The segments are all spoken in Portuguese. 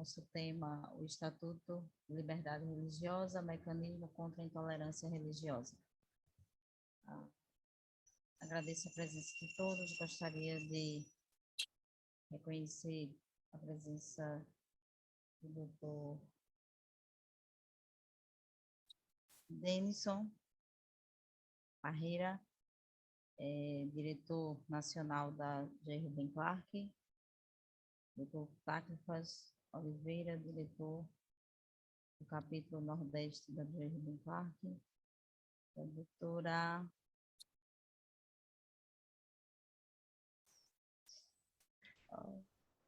Nosso tema, o Estatuto de Liberdade Religiosa, mecanismo contra a intolerância religiosa. Agradeço a presença de todos, gostaria de reconhecer a presença do doutor Denison Parreira, diretor nacional da J. Rubem Clark, doutor Táclifas Oliveira, diretor do capítulo Nordeste da J. Rubem Clark, a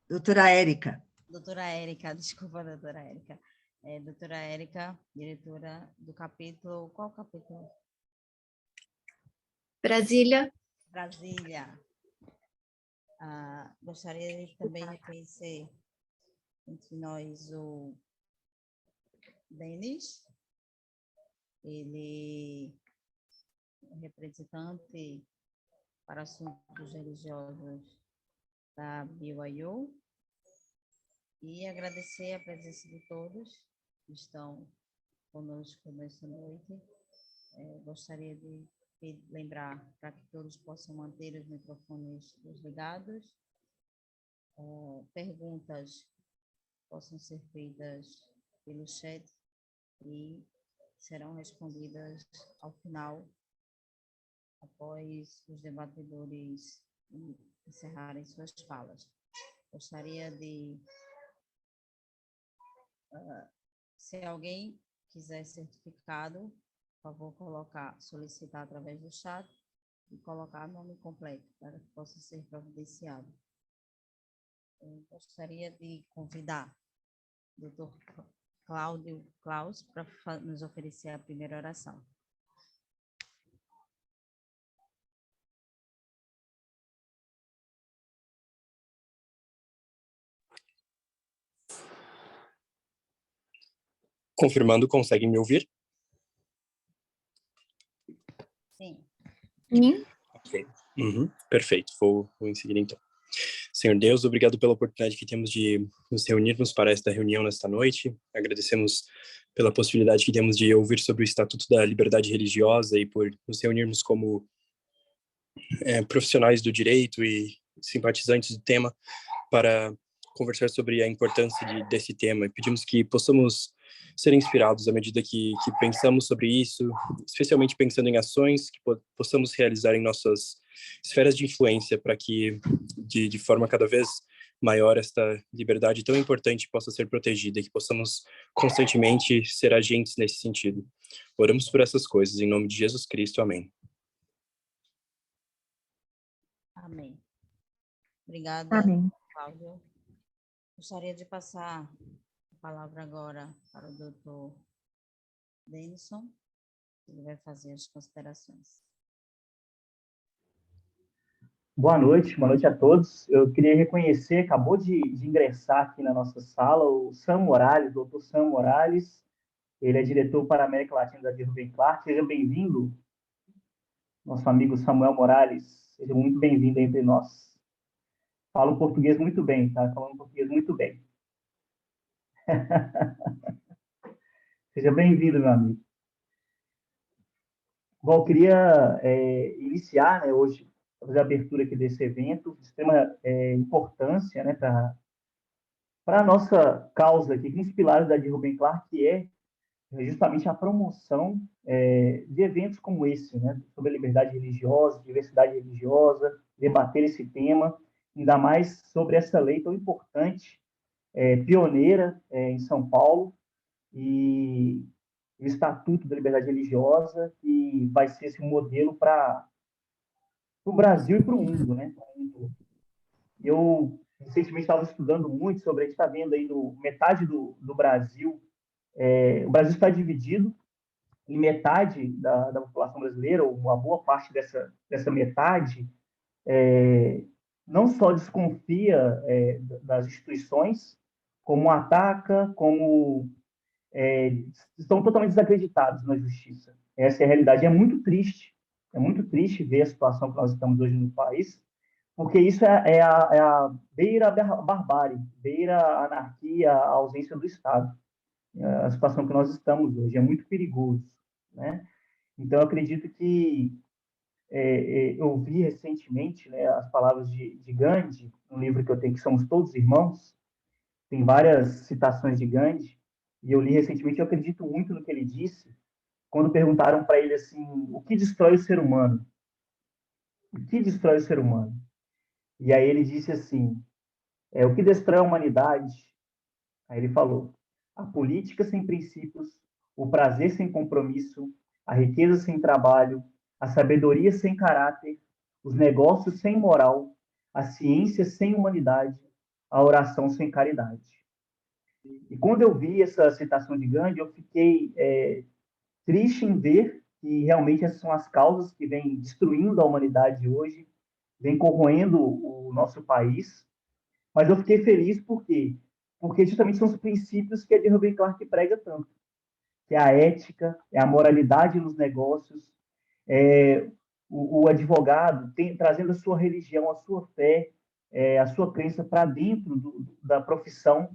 doutora Érica. Doutora Érica, desculpa, doutora Érica. Doutora Érica, diretora do capítulo, qual capítulo? Brasília. Brasília. Gostaria de também reconhecer entre nós o Denis, ele é representante para assuntos religiosos da BYU, e agradecer a presença de todos que estão conosco nesta noite. Gostaria de lembrar para que todos possam manter os microfones desligados. Perguntas possam ser feitas pelo chat e serão respondidas ao final, após os debatedores encerrarem suas falas. Gostaria de, se alguém quiser certificado, por favor, solicitar através do chat e colocar nome completo para que possa ser providenciado. Eu gostaria de convidar o Dr. Cláudio Klaus para nos oferecer a primeira oração. Confirmando, conseguem me ouvir? Sim. Sim. Ok. Perfeito. Vou em seguida, então. Senhor Deus, obrigado pela oportunidade que temos de nos reunirmos para esta reunião nesta noite. Agradecemos pela possibilidade que temos de ouvir sobre o Estatuto da Liberdade Religiosa e por nos reunirmos como profissionais do direito e simpatizantes do tema para conversar sobre a importância desse tema. E pedimos que possamos ser inspirados à medida que pensamos sobre isso, especialmente pensando em ações que possamos realizar em nossas esferas de influência para que, de forma cada vez maior, esta liberdade tão importante possa ser protegida e que possamos constantemente ser agentes nesse sentido. Oramos por essas coisas, em nome de Jesus Cristo. Amém. Amém. Obrigada, Amém. Cláudio. Gostaria de passar a palavra agora para o doutor Denison, ele vai fazer as considerações. Boa noite a todos. Eu queria reconhecer, acabou de ingressar aqui na nossa sala, o Sam Morales, doutor Sam Morales. Ele é diretor para a América Latina da J. Rubem Clark. Seja bem-vindo, nosso amigo Samuel Morales. Seja muito bem-vindo entre nós. Falo português muito bem, tá? Falando português muito bem. Seja bem-vindo, meu amigo. Bom, eu queria iniciar, né, hoje, fazer a abertura aqui desse evento, de extrema importância, né, para a nossa causa aqui, um dos pilares da J. Rubem Clark, que é justamente a promoção de eventos como esse, né, sobre a liberdade religiosa, diversidade religiosa, debater esse tema, ainda mais sobre essa lei tão importante, pioneira em São Paulo, e o Estatuto da Liberdade Religiosa, que vai ser esse modelo para o Brasil e para o mundo, né? Eu recentemente estava estudando muito sobre, a gente está vendo aí metade do Brasil, o Brasil está dividido em metade da população brasileira, ou uma boa parte dessa metade, não só desconfia das instituições, como ataca, como estão totalmente desacreditados na justiça. Essa é a realidade. É muito triste ver a situação que nós estamos hoje no país, porque isso é a beira a barbárie, beira a anarquia, a ausência do Estado. A situação que nós estamos hoje é muito perigoso, né? Então, eu acredito que eu vi recentemente, né, as palavras de Gandhi, um livro que eu tenho que Somos Todos Irmãos, tem várias citações de Gandhi, e eu li recentemente, eu acredito muito no que ele disse, quando perguntaram para ele assim, o que destrói o ser humano? O que destrói o ser humano? E aí ele disse assim, o que destrói a humanidade? Aí ele falou, a política sem princípios, o prazer sem compromisso, a riqueza sem trabalho, a sabedoria sem caráter, os negócios sem moral, a ciência sem humanidade, a oração sem caridade. E quando eu vi essa citação de Gandhi, eu fiquei triste em ver que realmente essas são as causas que vêm destruindo a humanidade hoje, vêm corroendo o nosso país. Mas eu fiquei feliz por quê? Porque justamente são os princípios que a de Ruben Clark prega tanto, que é a ética, é a moralidade nos negócios, é o advogado trazendo a sua religião, a sua fé, a sua crença para dentro da profissão.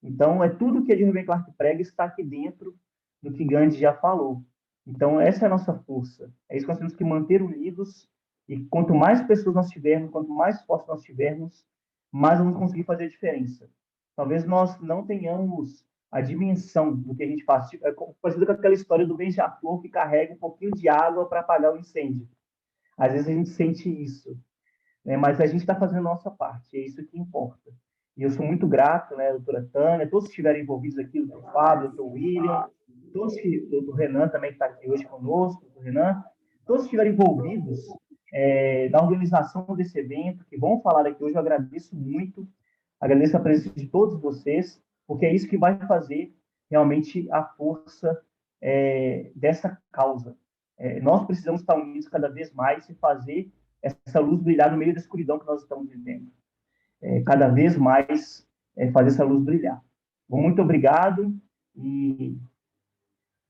Então, é tudo que a de Ruben Clark prega está aqui dentro do que Gandhi já falou. Então, essa é a nossa força. É isso que nós temos que manter unidos. E quanto mais pessoas nós tivermos, quanto mais fortes nós tivermos, mais vamos conseguir fazer a diferença. Talvez nós não tenhamos a dimensão do que a gente faz. É parecido com aquela história do beija-flor que carrega um pouquinho de água para apagar o incêndio. Às vezes a gente sente isso, né? Mas a gente está fazendo a nossa parte, é isso que importa. E eu sou muito grato, né, doutora Tânia, todos que estiveram envolvidos aqui, doutor Fábio, doutor William, todos que, doutor Renan também que está aqui hoje conosco, doutor Renan, todos que estiveram envolvidos na organização desse evento, que vão falar aqui hoje, eu agradeço muito, agradeço a presença de todos vocês, porque é isso que vai fazer realmente a força dessa causa. Nós precisamos estar unidos cada vez mais e fazer essa luz brilhar no meio da escuridão que nós estamos vivendo. Cada vez mais fazer essa luz brilhar. Bom, muito obrigado e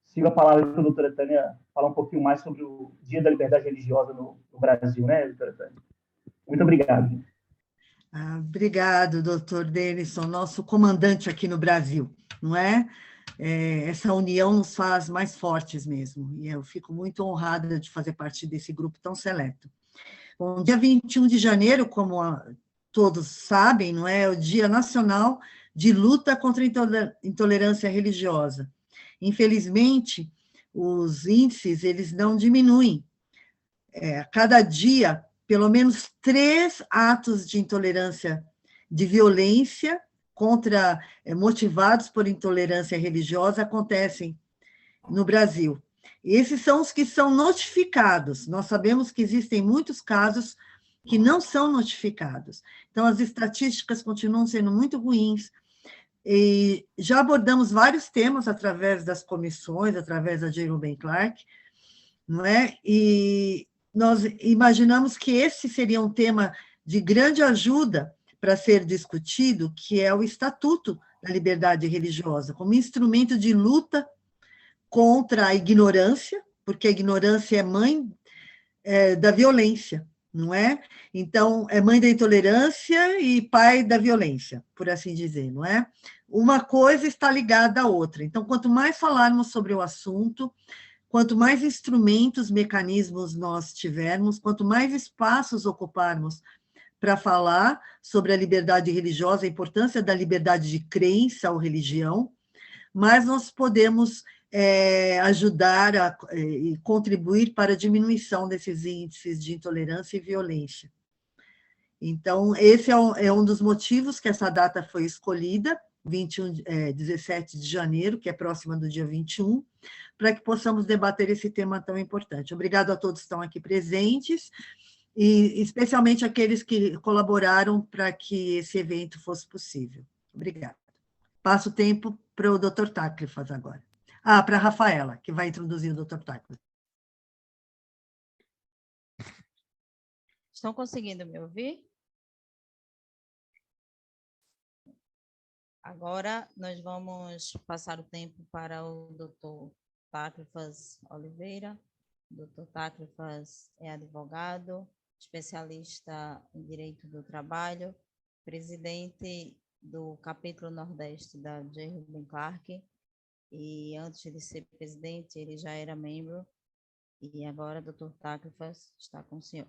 sigo a palavra para a doutora Tânia falar um pouquinho mais sobre o Dia da Liberdade Religiosa no Brasil, né, doutora Tânia? Muito obrigado. Obrigado, doutor Denison, nosso comandante aqui no Brasil, não é? Essa união nos faz mais fortes mesmo, e eu fico muito honrada de fazer parte desse grupo tão seleto. Bom, dia 21 de janeiro, como todos sabem, não é o Dia Nacional de Luta contra a Intolerância Religiosa. Infelizmente, os índices, eles não diminuem. A cada dia, pelo menos 3 atos de intolerância, de violência motivados por intolerância religiosa acontecem no Brasil. Esses são os que são notificados. Nós sabemos que existem muitos casos que não são notificados. Então, as estatísticas continuam sendo muito ruins. E já abordamos vários temas através das comissões, através da J. Ruben Clark, não é? E nós imaginamos que esse seria um tema de grande ajuda para ser discutido, que é o Estatuto da Liberdade Religiosa, como instrumento de luta contra a ignorância, porque a ignorância é mãe da violência, não é? Então, é mãe da intolerância e pai da violência, por assim dizer, não é? Uma coisa está ligada à outra. Então, quanto mais falarmos sobre o assunto, quanto mais instrumentos, mecanismos nós tivermos, quanto mais espaços ocuparmos para falar sobre a liberdade religiosa, a importância da liberdade de crença ou religião, mais nós podemos ajudar e contribuir para a diminuição desses índices de intolerância e violência. Então, esse é um dos motivos que essa data foi escolhida, 17 de janeiro, que é próxima do dia 21, para que possamos debater esse tema tão importante. Obrigado a todos que estão aqui presentes, e especialmente aqueles que colaboraram para que esse evento fosse possível. Obrigada. Passo o tempo para o Dr. Táclifas agora. Para a Rafaela, que vai introduzir o Dr. Táclifas. Estão conseguindo me ouvir? Agora, nós vamos passar o tempo para o Dr. Táclifas Oliveira. O Dr. Táclifas é advogado, especialista em Direito do Trabalho, presidente do capítulo Nordeste da J. Rubem Clark, e antes de ser presidente, ele já era membro, e agora, Dr. Táclifas, está com o senhor.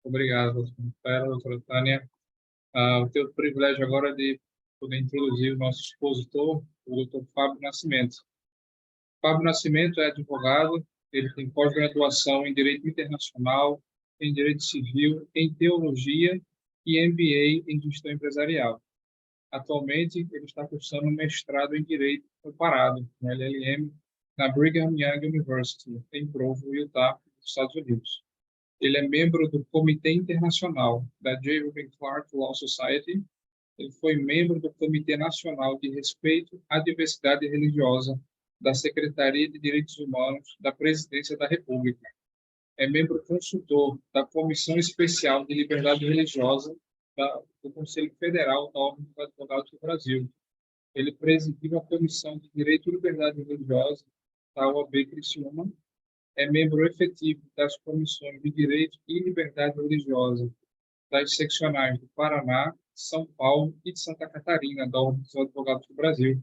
Obrigado, doutora Tânia. Eu tenho o privilégio agora de poder introduzir o nosso expositor, o Dr. Fábio Nascimento. Fábio Nascimento é advogado, ele tem pós-graduação em Direito Internacional, em Direito Civil, em Teologia e MBA em Gestão Empresarial. Atualmente, ele está cursando um mestrado em Direito comparado, no LLM, na Brigham Young University, em Provo, Utah, nos Estados Unidos. Ele é membro do Comitê Internacional da J. Rubem Clark Law Society. Ele foi membro do Comitê Nacional de Respeito à Diversidade Religiosa da Secretaria de Direitos Humanos da Presidência da República. É membro consultor da Comissão Especial de Liberdade Religiosa do Conselho Federal da Ordem dos Advogados do Brasil. Ele presidiu a Comissão de Direito e Liberdade Religiosa da OAB Criciúma. É membro efetivo das comissões de Direito e Liberdade Religiosa das seccionais do Paraná, São Paulo e de Santa Catarina, da Ordem dos Advogados do Brasil.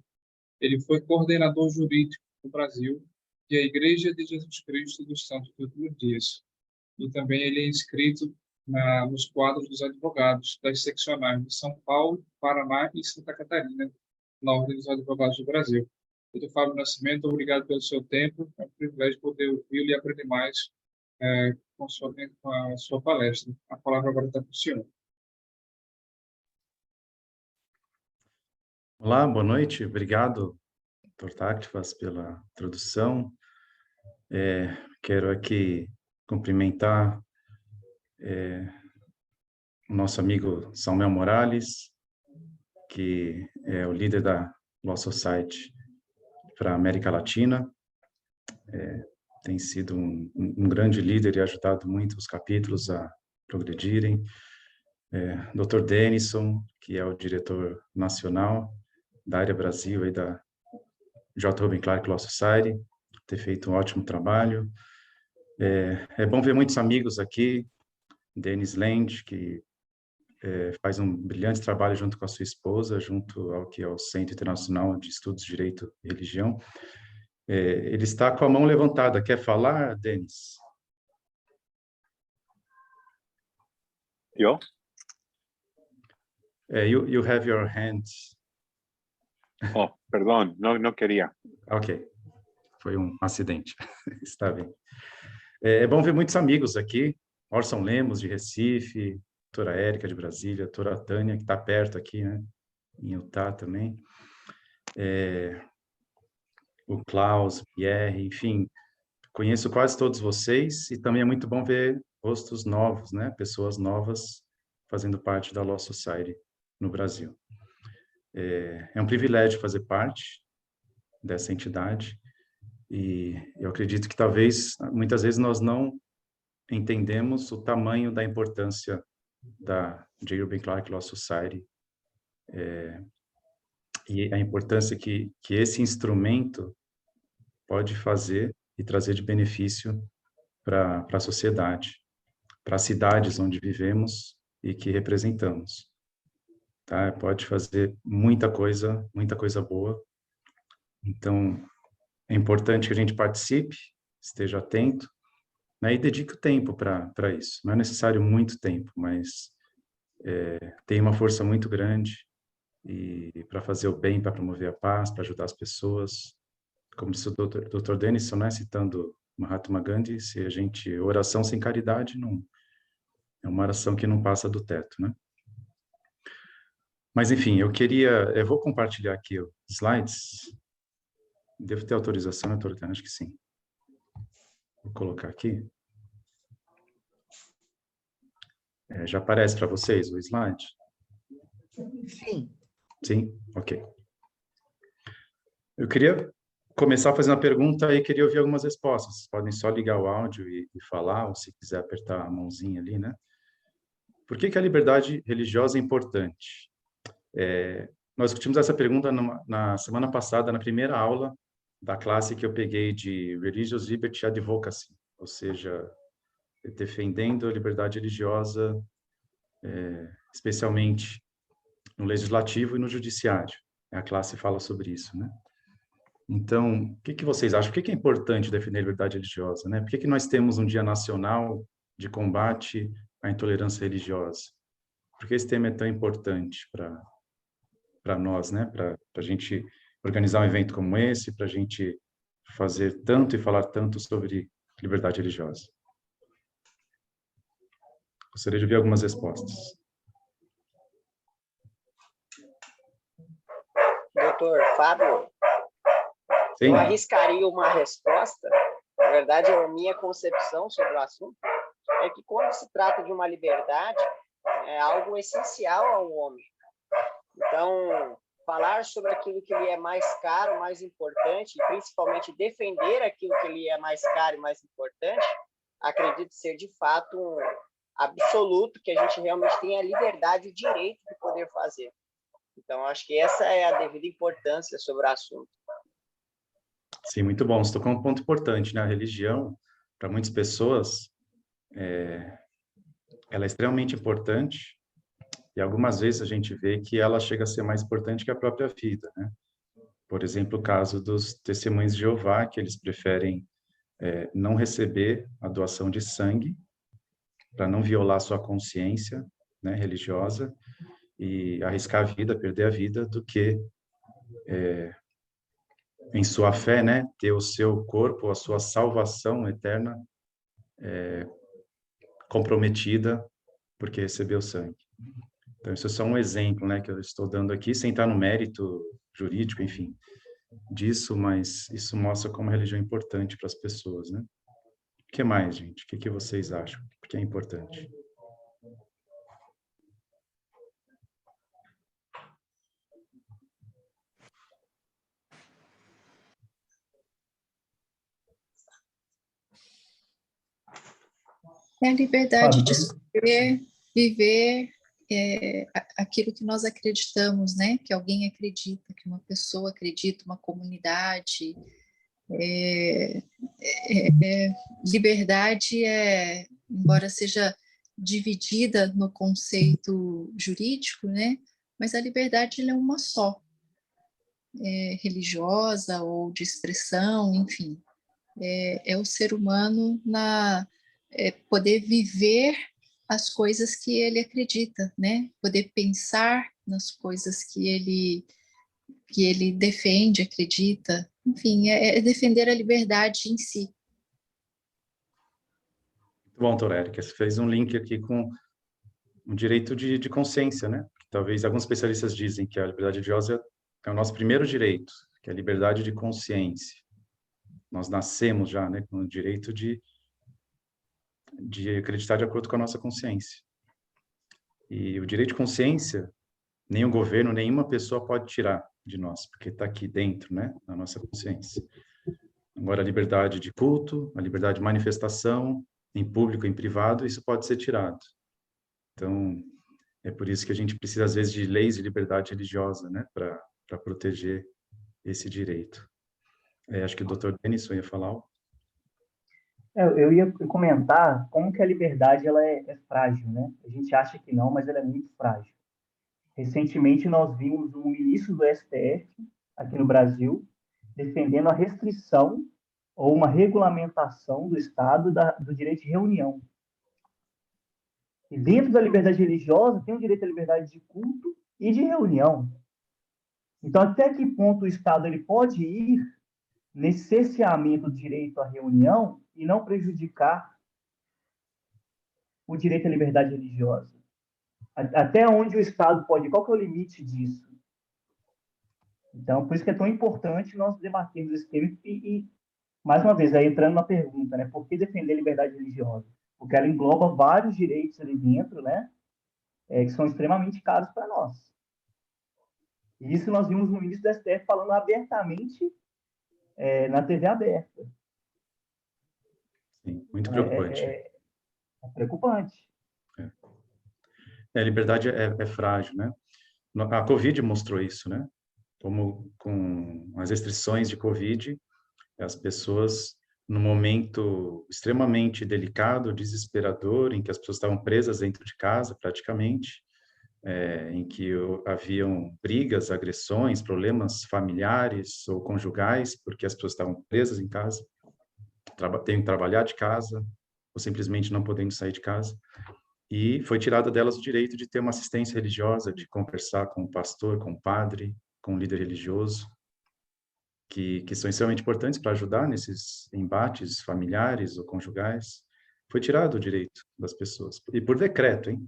Ele foi coordenador jurídico do Brasil e a Igreja de Jesus Cristo dos Santos dos Últimos Dias. E também ele é inscrito nos quadros dos advogados das seccionais de São Paulo, Paraná e Santa Catarina, na Ordem dos Advogados do Brasil. Doutor Fábio Nascimento, obrigado pelo seu tempo. É um privilégio poder ouvi-lo e aprender mais com a sua palestra. A palavra agora está para o senhor. Olá, boa noite. Obrigado, Dr. Táclifas, pela introdução. Quero aqui cumprimentar o nosso amigo Samuel Morales, que é o líder da Law Society para a América Latina. Tem sido um grande líder e ajudado muito os capítulos a progredirem. Dr. Denison, que é o diretor nacional da área Brasil e da J. Rubem Clark Law Society, ter feito um ótimo trabalho. É bom ver muitos amigos aqui, Denis Land, que faz um brilhante trabalho junto com a sua esposa, junto ao que é o Centro Internacional de Estudos de Direito e Religião. Ele está com a mão levantada. Quer falar, Denis? Eu? You have your hand. Oh, perdão, não queria. Ok, foi um acidente. Está bem. É bom ver muitos amigos aqui. Orson Lemos, de Recife, doutora Érica, de Brasília, doutora Tânia, que está perto aqui, né? Em Utah também. O Klaus, Pierre, enfim, conheço quase todos vocês e também é muito bom ver rostos novos, né? Pessoas novas fazendo parte da Law Society no Brasil. É um privilégio fazer parte dessa entidade e eu acredito que talvez, muitas vezes, nós não entendemos o tamanho da importância da J. Rubem Clark Law Society e a importância que esse instrumento pode fazer e trazer de benefício para a sociedade, para as cidades onde vivemos e que representamos. Tá? Pode fazer muita coisa boa. Então, é importante que a gente participe, esteja atento, né, e dedique o tempo para isso. Não é necessário muito tempo, mas tem uma força muito grande e para fazer o bem, para promover a paz, para ajudar as pessoas. Como disse o Dr. Denison, né, citando Mahatma Gandhi, oração sem caridade não é uma oração que não passa do teto, né? Mas, enfim, eu vou compartilhar aqui os slides. Devo ter autorização, né, doutora Tânia? Acho que sim. Vou colocar aqui. Já aparece para vocês o slide? Sim. Sim? Ok. Eu queria começar fazendo uma pergunta e queria ouvir algumas respostas. Vocês podem só ligar o áudio e falar, ou se quiser apertar a mãozinha ali, né? Por que a liberdade religiosa é importante? Nós discutimos essa pergunta na semana passada, na primeira aula da classe que eu peguei de Religious Liberty Advocacy, ou seja, defendendo a liberdade religiosa, especialmente no legislativo e no judiciário. A classe fala sobre isso, né? Então, o que vocês acham? Por que é importante defender a liberdade religiosa, né? Por que nós temos um Dia Nacional de Combate à Intolerância Religiosa? Por que esse tema é tão importante para nós, né? Para a gente organizar um evento como esse, para a gente fazer tanto e falar tanto sobre liberdade religiosa? Gostaria de ouvir algumas respostas. Doutor Fábio, Sim. eu arriscaria uma resposta. Na verdade, a minha concepção sobre o assunto é que quando se trata de uma liberdade, é algo essencial ao homem. Então, falar sobre aquilo que lhe é mais caro, mais importante, e principalmente defender aquilo que lhe é mais caro e mais importante, acredito ser de fato um absoluto que a gente realmente tem a liberdade e o direito de poder fazer. Então, acho que essa é a devida importância sobre o assunto. Sim, muito bom. Você tocou um ponto importante, né? A religião, para muitas pessoas, ela é extremamente importante, e algumas vezes a gente vê que ela chega a ser mais importante que a própria vida, né? Por exemplo, o caso dos testemunhos de Jeová, que eles preferem não receber a doação de sangue para não violar sua consciência, né, religiosa, e arriscar a vida, perder a vida, do que em sua fé, né, ter o seu corpo, a sua salvação eterna comprometida porque recebeu sangue. Então, isso é só um exemplo, né, que eu estou dando aqui, sem estar no mérito jurídico, enfim, disso, mas isso mostra como a religião é importante para as pessoas, né? O que mais, gente? O que vocês acham? Por que é importante? É a liberdade Fábio, de escolher, viver aquilo que nós acreditamos, né? Que alguém acredita, que uma pessoa acredita, uma comunidade. Liberdade embora seja dividida no conceito jurídico, né? Mas a liberdade ela é uma só, religiosa ou de expressão, enfim. É o ser humano poder viver as coisas que ele acredita, né? Poder pensar nas coisas que ele defende, acredita. Enfim, é defender a liberdade em si. Muito bom, doutor Érica. Você fez um link aqui com o direito de consciência, né? Talvez alguns especialistas dizem que a liberdade religiosa é o nosso primeiro direito, que é a liberdade de consciência. Nós nascemos já, né, com o direito de acreditar de acordo com a nossa consciência. E o direito de consciência, nenhum governo, nenhuma pessoa pode tirar de nós, porque está aqui dentro, né, na nossa consciência. Agora, a liberdade de culto, a liberdade de manifestação, em público, em privado, isso pode ser tirado. Então, é por isso que a gente precisa, às vezes, de leis de liberdade religiosa, né, para proteger esse direito. Acho que o doutor Denison ia falar algo. Eu ia comentar como que a liberdade ela é frágil, né? A gente acha que não, mas ela é muito frágil. Recentemente, nós vimos um ministro do STF, aqui no Brasil, defendendo a restrição ou uma regulamentação do Estado do direito de reunião. E dentro da liberdade religiosa, tem o direito à liberdade de culto e de reunião. Então, até que ponto o Estado ele pode ir nesse cerceamento do direito à reunião e não prejudicar o direito à liberdade religiosa? Até onde o Estado pode ir? Qual que é o limite disso? Então, por isso que é tão importante nós debatermos esse tema e mais uma vez, aí entrando na pergunta, né? Por que defender a liberdade religiosa? Porque ela engloba vários direitos ali dentro, né? Que são extremamente caros para nós. E isso nós vimos no ministro do STF falando abertamente na TV aberta. Sim, muito preocupante. É preocupante. A liberdade é frágil, né? A Covid mostrou isso, né? Como com as restrições de Covid, as pessoas num momento extremamente delicado, desesperador, em que as pessoas estavam presas dentro de casa, praticamente, em que haviam brigas, agressões, problemas familiares ou conjugais, porque as pessoas estavam presas em casa, tendo que trabalhar de casa, ou simplesmente não podendo sair de casa. E foi tirado delas o direito de ter uma assistência religiosa, de conversar com o pastor, com o padre, com o líder religioso, que são extremamente importantes para ajudar nesses embates familiares ou conjugais. Foi tirado o direito das pessoas, e por decreto, hein?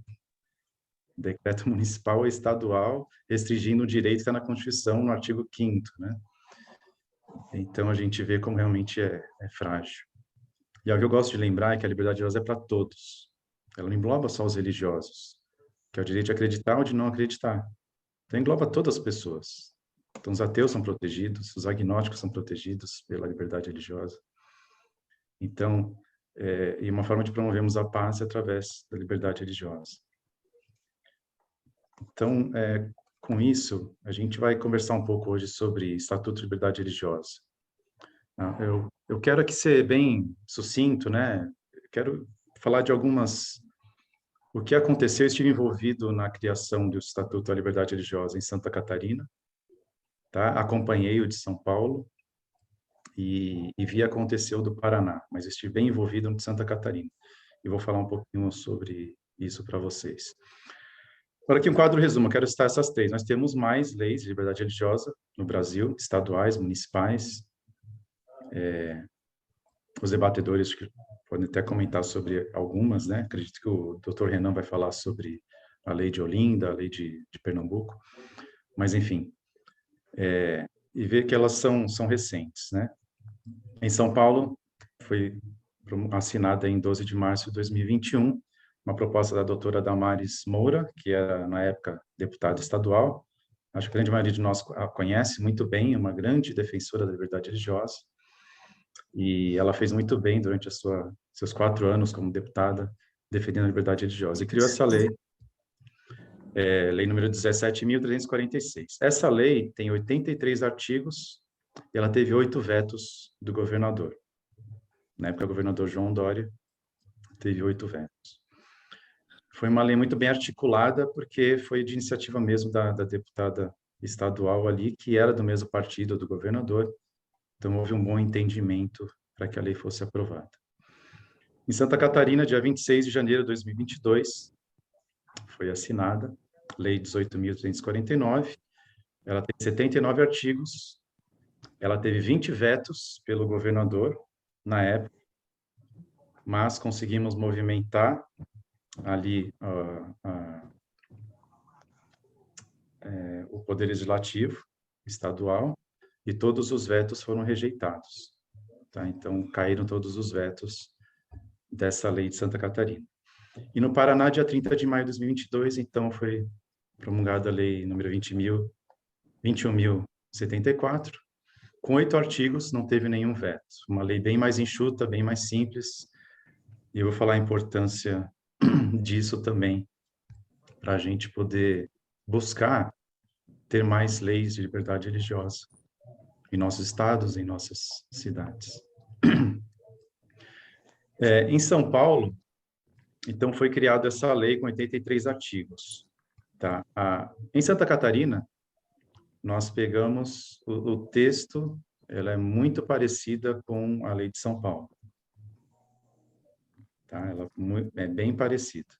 Decreto municipal ou estadual, restringindo o direito que está na Constituição, no artigo 5º, né? Então, a gente vê como realmente é frágil. E o que eu gosto de lembrar é que a liberdade religiosa é para todos. Ela não engloba só os religiosos, que é o direito de acreditar ou de não acreditar. Então, engloba todas as pessoas. Então, os ateus são protegidos, os agnósticos são protegidos pela liberdade religiosa. Então, e uma forma de promovermos a paz é através da liberdade religiosa. Então, com isso, a gente vai conversar um pouco hoje sobre Estatuto de Liberdade Religiosa. Eu quero aqui ser bem sucinto, né? Quero falar de o que aconteceu. Eu estive envolvido na criação do Estatuto da Liberdade Religiosa em Santa Catarina, tá? Acompanhei o de São Paulo e vi acontecer o do Paraná, mas estive bem envolvido no de Santa Catarina. E vou falar um pouquinho sobre isso para vocês. Agora aqui um quadro resumo, eu quero citar essas 3. Nós temos mais leis de liberdade religiosa no Brasil, estaduais, municipais. Os debatedores podem até comentar sobre algumas, né? Acredito que o Dr. Renan vai falar sobre a lei de Olinda, a lei de Pernambuco, mas enfim, e ver que elas são recentes, né? Em São Paulo, foi assinada em 12 de março de 2021, uma proposta da doutora Damares Moura, que era, na época, deputada estadual. Acho que a grande maioria de nós a conhece muito bem, uma grande defensora da liberdade religiosa. E ela fez muito bem durante seus 4 anos como deputada, defendendo a liberdade religiosa. E criou essa lei, lei número 17.346. Essa lei tem 83 artigos e ela teve 8 vetos do governador. Na época, o governador João Dória teve 8 vetos. Foi uma lei muito bem articulada, porque foi de iniciativa mesmo da deputada estadual ali, que era do mesmo partido do governador. Então, houve um bom entendimento para que a lei fosse aprovada. Em Santa Catarina, dia 26 de janeiro de 2022, foi assinada a Lei 18.349. Ela tem 79 artigos. Ela teve 20 vetos pelo governador na época, mas conseguimos movimentar ali o Poder Legislativo estadual, e todos os vetos foram rejeitados. Tá? Então, caíram todos os vetos dessa lei de Santa Catarina. E no Paraná, dia 30 de maio de 2022, então, foi promulgada a lei número 21.074, com 8 artigos, não teve nenhum veto. Uma lei bem mais enxuta, bem mais simples, e eu vou falar a importância disso também, para a gente poder buscar ter mais leis de liberdade religiosa em nossos estados, em nossas cidades. Em São Paulo, então, foi criada essa lei com 83 artigos. Tá? Em Santa Catarina, nós pegamos o texto, ela é muito parecida com a lei de São Paulo. Tá? Ela é bem parecida.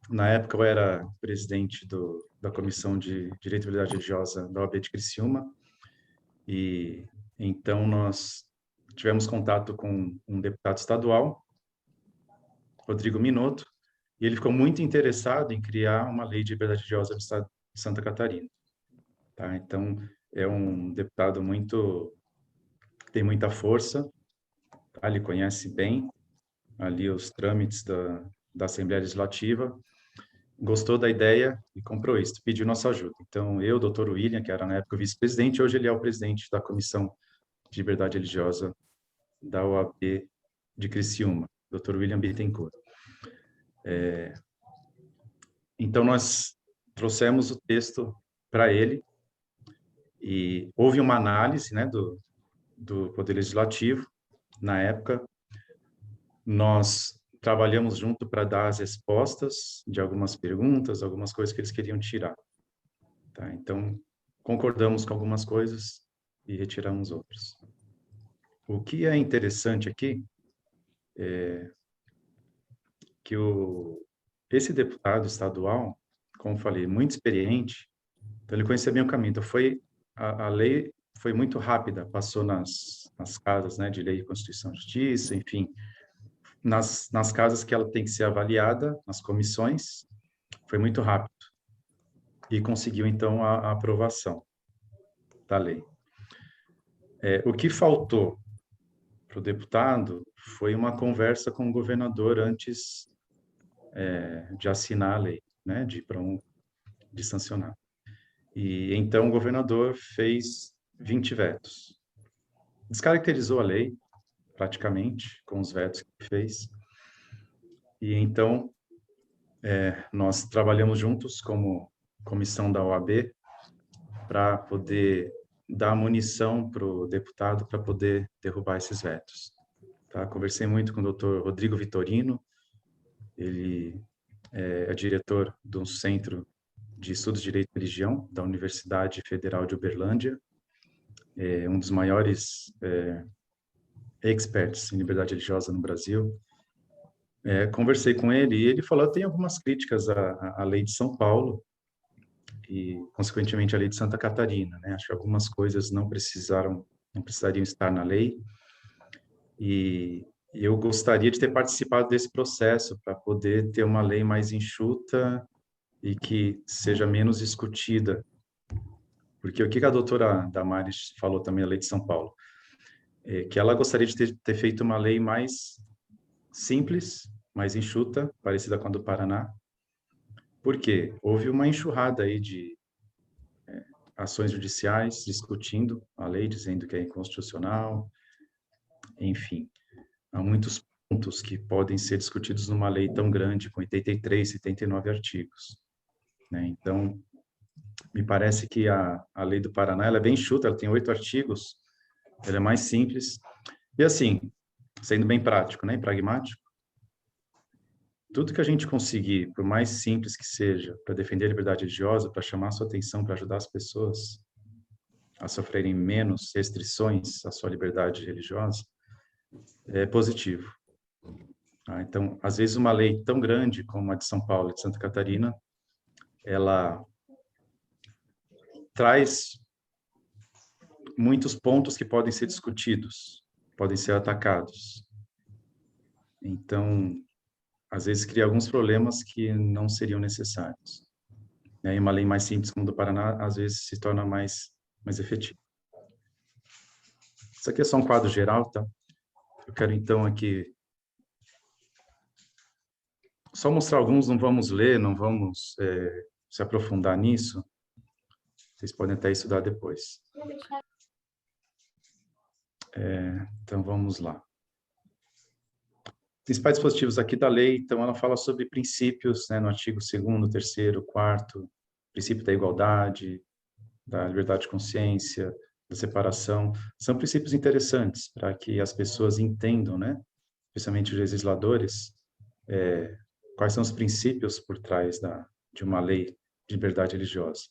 Na época, eu era presidente da Comissão de Direito e Liberdade Religiosa da OAB de Criciúma, e então nós tivemos contato com um deputado estadual, Rodrigo Minotto, e ele ficou muito interessado em criar uma lei de liberdade religiosa no estado de Santa Catarina. Tá? Então, é um deputado que tem muita força, tá? Ele conhece bem ali os trâmites da Assembleia Legislativa, gostou da ideia e comprou isso, pediu nossa ajuda. Então, eu, doutor William, que era na época o vice-presidente, hoje ele é o presidente da Comissão de Liberdade Religiosa da OAB de Criciúma, doutor William Bittencourt. Então, nós trouxemos o texto para ele, e houve uma análise, né, do Poder Legislativo. Na época, nós trabalhamos junto para dar as respostas de algumas perguntas, algumas coisas que eles queriam tirar. Tá? Então, concordamos com algumas coisas e retiramos outras. O que é interessante aqui é que esse deputado estadual, como falei, muito experiente, então ele conhecia bem o caminho. Então, a lei foi muito rápida, passou nas casas, né, de Lei, Constituição e Justiça, enfim, nas casas que ela tem que ser avaliada, nas comissões, foi muito rápido. E conseguiu, então, a aprovação da lei. O que faltou para o deputado foi uma conversa com o governador antes de assinar a lei, né, de sancionar. E então o governador fez 20 vetos. Descaracterizou a lei, praticamente, com os vetos que fez. E então nós trabalhamos juntos como comissão da OAB para poder dar munição para o deputado para poder derrubar esses vetos. Tá? Conversei muito com o doutor Rodrigo Vitorino, ele é diretor do Centro de Estudos de Direito e Religião da Universidade Federal de Uberlândia, é um dos maiores experts em liberdade religiosa no Brasil. Conversei com ele e ele falou que tem algumas críticas à lei de São Paulo e, consequentemente, à lei de Santa Catarina, né? Acho que algumas coisas não precisariam estar na lei. E eu gostaria de ter participado desse processo para poder ter uma lei mais enxuta e que seja menos discutida. Porque o que a doutora Damares falou também, a lei de São Paulo, que ela gostaria de ter feito uma lei mais simples, mais enxuta, parecida com a do Paraná, porque houve uma enxurrada aí de ações judiciais discutindo a lei, dizendo que é inconstitucional, enfim. Há muitos pontos que podem ser discutidos numa lei tão grande, com 83, 79 artigos. Né? Então, me parece que a lei do Paraná ela é bem enxuta, ela tem 8 artigos, ela é mais simples. E assim, sendo bem prático, né, e pragmático, tudo que a gente conseguir, por mais simples que seja, para defender a liberdade religiosa, para chamar a sua atenção, para ajudar as pessoas a sofrerem menos restrições à sua liberdade religiosa, é positivo. Tá? Então, às vezes, uma lei tão grande como a de São Paulo e de Santa Catarina, ela traz muitos pontos que podem ser discutidos, podem ser atacados. Então, às vezes, cria alguns problemas que não seriam necessários. E uma lei mais simples como a do Paraná, às vezes, se torna mais efetiva. Isso aqui é só um quadro geral, tá? Eu quero, então, aqui só mostrar alguns, não vamos ler, não vamos se aprofundar nisso. Vocês podem até estudar depois. Então, vamos lá. Principais dispositivos aqui da lei, então, ela fala sobre princípios, né, no artigo 2º, 3º, 4º, princípio da igualdade, da liberdade de consciência, da separação. São princípios interessantes para que as pessoas entendam, né, especialmente os legisladores, quais são os princípios por trás de uma lei de liberdade religiosa.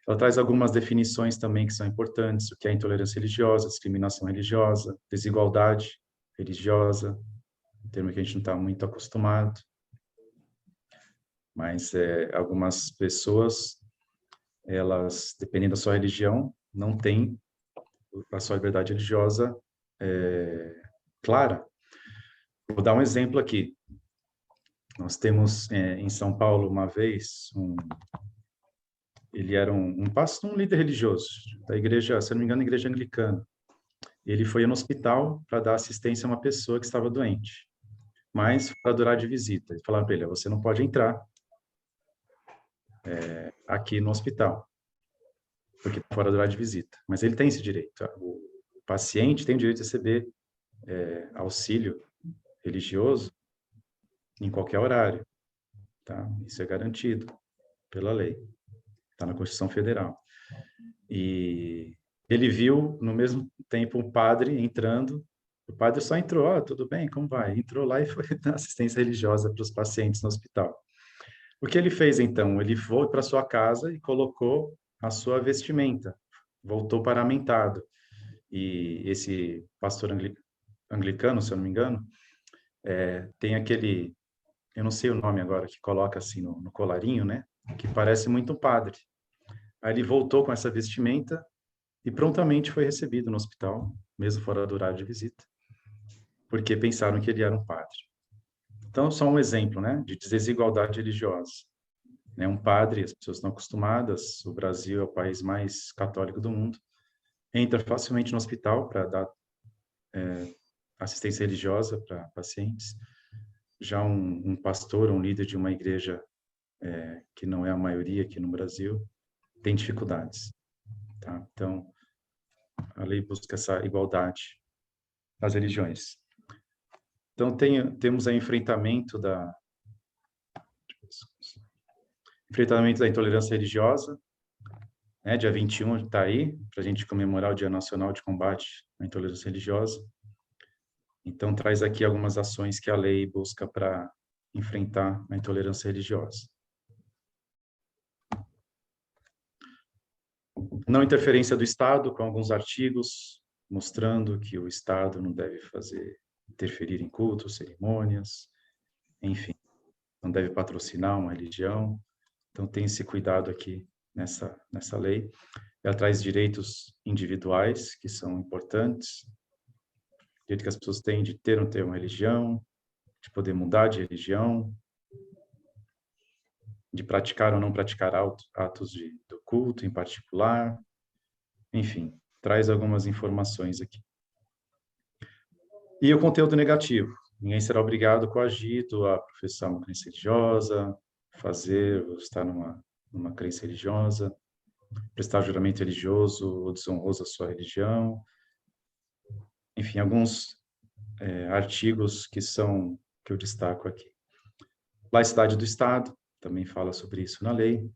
Ela traz algumas definições também que são importantes, o que é intolerância religiosa, discriminação religiosa, desigualdade religiosa, um termo que a gente não está muito acostumado, mas algumas pessoas, elas, dependendo da sua religião, não têm a sua liberdade religiosa clara. Vou dar um exemplo aqui. Nós temos em São Paulo, uma vez, ele era um pastor, um líder religioso da igreja, se não me engano, igreja anglicana. Ele foi no hospital para dar assistência a uma pessoa que estava doente, mas para durar de visita. Ele falava para ele, você não pode entrar aqui no hospital, porque está fora do horário de visita. Mas ele tem esse direito. O paciente tem o direito de receber auxílio religioso em qualquer horário. Tá? Isso é garantido pela lei. Está na Constituição Federal. E ele viu, no mesmo tempo, um padre entrando. O padre só entrou, tudo bem, como vai? Entrou lá e foi dar assistência religiosa para os pacientes no hospital. O que ele fez, então? Ele foi para sua casa e colocou a sua vestimenta, voltou paramentado. E esse pastor anglicano, se eu não me engano, tem aquele, eu não sei o nome agora, que coloca assim no colarinho, né? Que parece muito um padre. Aí ele voltou com essa vestimenta e prontamente foi recebido no hospital, mesmo fora do horário de visita, porque pensaram que ele era um padre. Então, só um exemplo, né, de desigualdade religiosa. Né, um padre, as pessoas estão acostumadas, o Brasil é o país mais católico do mundo, entra facilmente no hospital para dar assistência religiosa para pacientes. Já um pastor, um líder de uma igreja que não é a maioria aqui no Brasil, tem dificuldades. Tá? Então, a lei busca essa igualdade das religiões. Então, temos aí enfrentamento da intolerância religiosa, né? Dia 21 está aí, para a gente comemorar o Dia Nacional de Combate à Intolerância Religiosa. Então, traz aqui algumas ações que a lei busca para enfrentar a intolerância religiosa. Não interferência do Estado, com alguns artigos mostrando que o Estado não deve interferir em cultos, cerimônias, enfim, não deve patrocinar uma religião. Então, tem esse cuidado aqui nessa lei. Ela traz direitos individuais, que são importantes, direito que as pessoas têm de ter ou não ter uma religião, de poder mudar de religião, de praticar ou não praticar atos do culto em particular, enfim, traz algumas informações aqui. E o conteúdo negativo. Ninguém será obrigado, coagido a professar uma crença religiosa, estar numa crença religiosa, prestar juramento religioso ou desonroso à sua religião. Enfim, alguns artigos que eu destaco aqui. Laicidade do Estado, também fala sobre isso na lei.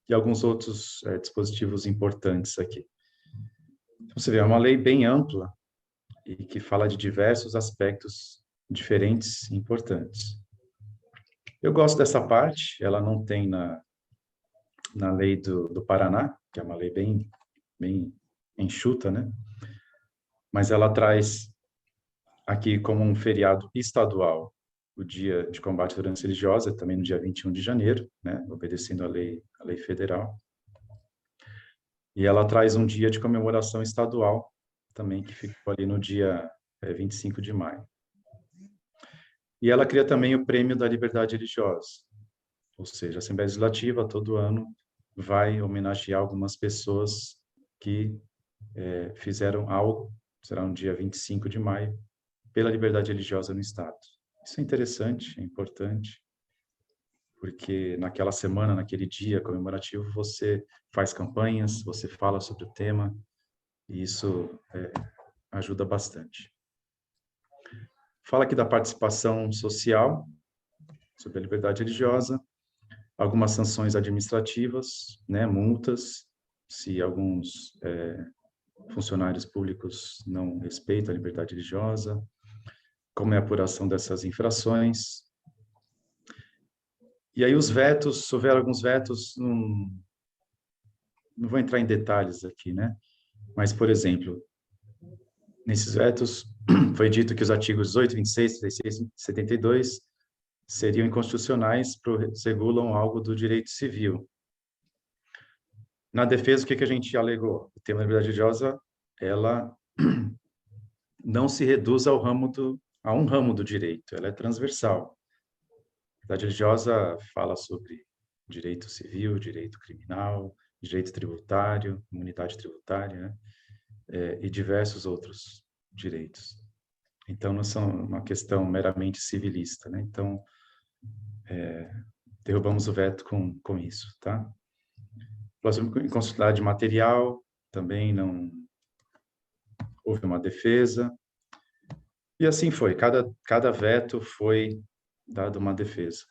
E alguns outros dispositivos importantes aqui. Então, você vê, é uma lei bem ampla e que fala de diversos aspectos diferentes e importantes. Eu gosto dessa parte, ela não tem na lei do Paraná, que é uma lei bem enxuta, né? Mas ela traz aqui como um feriado estadual o Dia de Combate à Intolerância Religiosa, também no dia 21 de janeiro, né? Obedecendo a lei federal. E ela traz um dia de comemoração estadual, também, que ficou ali no dia 25 de maio. E ela cria também o Prêmio da Liberdade Religiosa, ou seja, a Assembleia Legislativa, todo ano, vai homenagear algumas pessoas que fizeram algo, será no dia 25 de maio, pela liberdade religiosa no Estado. Isso é interessante, é importante, porque naquela semana, naquele dia comemorativo, você faz campanhas, você fala sobre o tema, e isso ajuda bastante. Fala aqui da participação social, sobre a liberdade religiosa, algumas sanções administrativas, né, multas, se alguns funcionários públicos não respeitam a liberdade religiosa, como é a apuração dessas infrações. E aí os vetos, se houver alguns vetos, não vou entrar em detalhes aqui, né? Mas, por exemplo, nesses vetos foi dito que os artigos 18, 26, 36 e 72 seriam inconstitucionais, regulam algo do direito civil. Na defesa, o que a gente alegou? O tema da liberdade religiosa, ela não se reduz a um ramo do direito, ela é transversal. A liberdade religiosa fala sobre direito civil, direito criminal, direito tributário, imunidade tributária, né? E diversos outros direitos. Então, não são uma questão meramente civilista, né? Então, derrubamos o veto com isso, tá? Próximo, inconstitucionalidade material, também não houve uma defesa. E assim foi, cada veto foi dado uma defesa.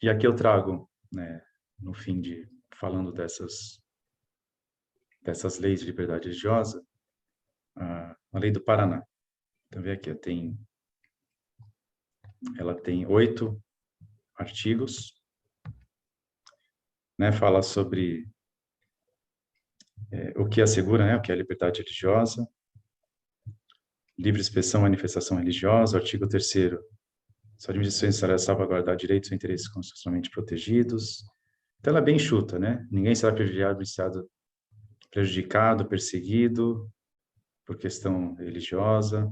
E aqui eu trago, né, no fim falando dessas leis de liberdade religiosa, a lei do Paraná. Então, vê aqui, ela tem 8 artigos, né, fala sobre o que assegura, né, o que é a liberdade religiosa, livre expressão, manifestação religiosa, artigo 3º, sua administração necessária salvaguardar direitos e interesses constitucionalmente protegidos. Então, ela é bem enxuta, né? Ninguém será prejudicado, perseguido por questão religiosa,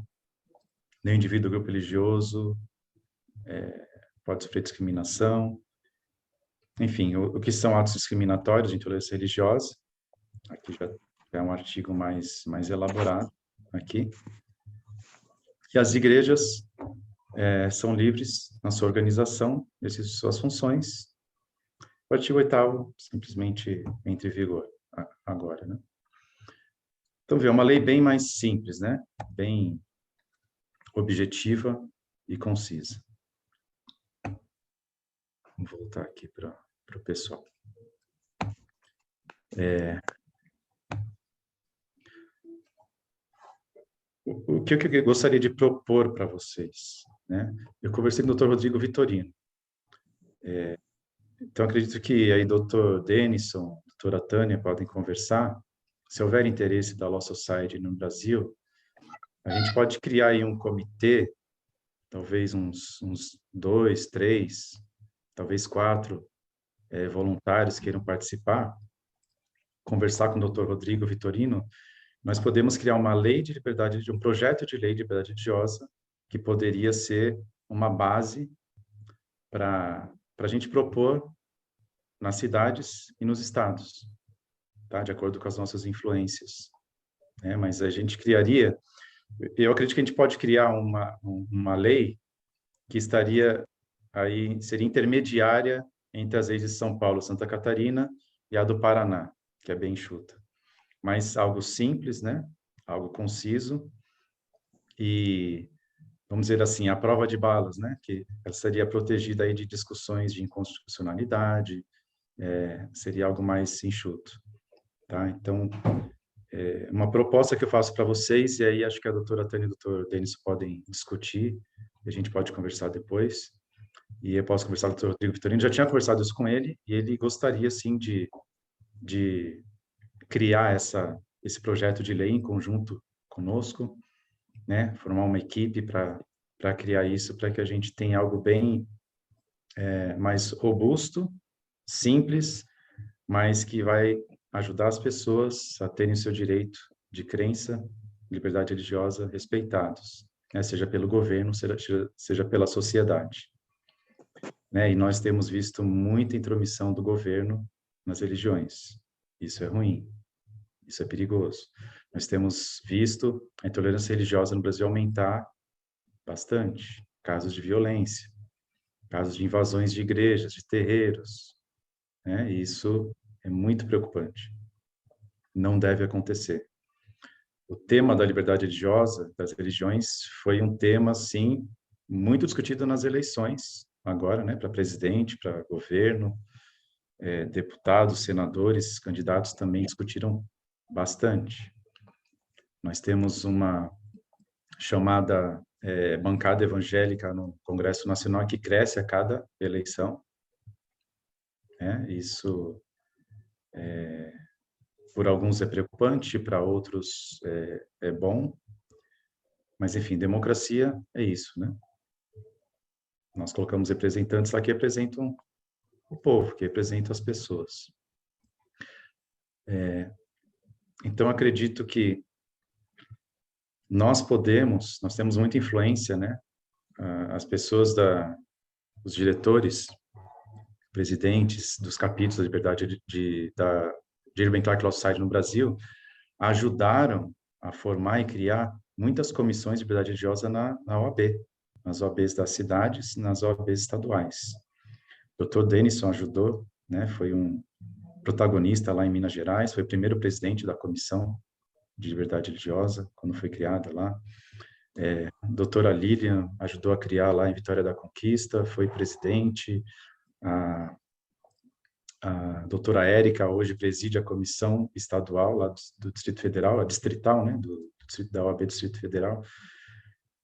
nem indivíduo ou grupo religioso pode sofrer discriminação. Enfim, o que são atos discriminatórios de intolerância religiosa, aqui já é um artigo mais elaborado aqui. E as igrejas são livres na sua organização, exercem suas funções. O artigo 8º simplesmente entra em vigor agora, né? Então, é uma lei bem mais simples, né? Bem objetiva e concisa. Vou voltar aqui para o pessoal. O que eu gostaria de propor para vocês, né? Eu conversei com o Dr. Rodrigo Vitorino. Então, acredito que aí Dr. Denison, doutora Tânia podem conversar. Se houver interesse da Law Society no Brasil, a gente pode criar aí um comitê, talvez uns 2, 3, talvez 4 voluntários queiram participar, conversar com o Dr. Rodrigo Vitorino. Nós podemos criar uma lei de liberdade, um projeto de lei de liberdade religiosa, que poderia ser uma base para a gente propor nas cidades e nos estados, tá? De acordo com as nossas influências. Mas a gente criaria, eu acredito que a gente pode criar uma lei que estaria aí, seria intermediária entre as leis de São Paulo, Santa Catarina e a do Paraná, que é bem enxuta. Mas algo simples, né? Algo conciso e, vamos dizer assim, a prova de balas, né? Que ela seria protegida aí de discussões de inconstitucionalidade, seria algo mais enxuto, tá? Então, uma proposta que eu faço para vocês, e aí acho que a doutora Tânia e o doutor Denis podem discutir, a gente pode conversar depois, e eu posso conversar com o doutor Rodrigo Vitorino, já tinha conversado isso com ele, e ele gostaria, sim, de criar esse projeto de lei em conjunto conosco, né? Formar uma equipe para criar isso, para que a gente tenha algo bem mais robusto, simples, mas que vai ajudar as pessoas a terem o seu direito de crença, liberdade religiosa respeitados, né? Seja pelo governo, seja pela sociedade, né? E nós temos visto muita intromissão do governo nas religiões. Isso é ruim, isso é perigoso. Nós temos visto a intolerância religiosa no Brasil aumentar bastante, casos de violência, casos de invasões de igrejas, de terreiros, né? E isso é muito preocupante. Não deve acontecer. O tema da liberdade religiosa, das religiões, foi um tema, sim, muito discutido nas eleições, agora, né? Para presidente, para governo, deputados, senadores, candidatos também discutiram bastante. Nós temos uma chamada bancada evangélica no Congresso Nacional que cresce a cada eleição. Isso, por alguns é preocupante, para outros é bom. Mas, enfim, democracia é isso, né? Nós colocamos representantes lá que representam o povo, que representam as pessoas. Então, acredito que nós temos muita influência, né? As pessoas, os diretores, presidentes dos capítulos da liberdade da J. Clark Law Society no Brasil, ajudaram a formar e criar muitas comissões de liberdade religiosa na OAB, nas OABs das cidades, nas OABs estaduais. O Dr. Denison ajudou, né? Foi um protagonista lá em Minas Gerais, foi o primeiro presidente da Comissão de Liberdade Religiosa, quando foi criada lá. A doutora Lilian ajudou a criar lá em Vitória da Conquista, foi presidente. A A doutora Érica hoje preside a comissão estadual lá do Distrito Federal, a distrital, né, da OAB Distrito Federal.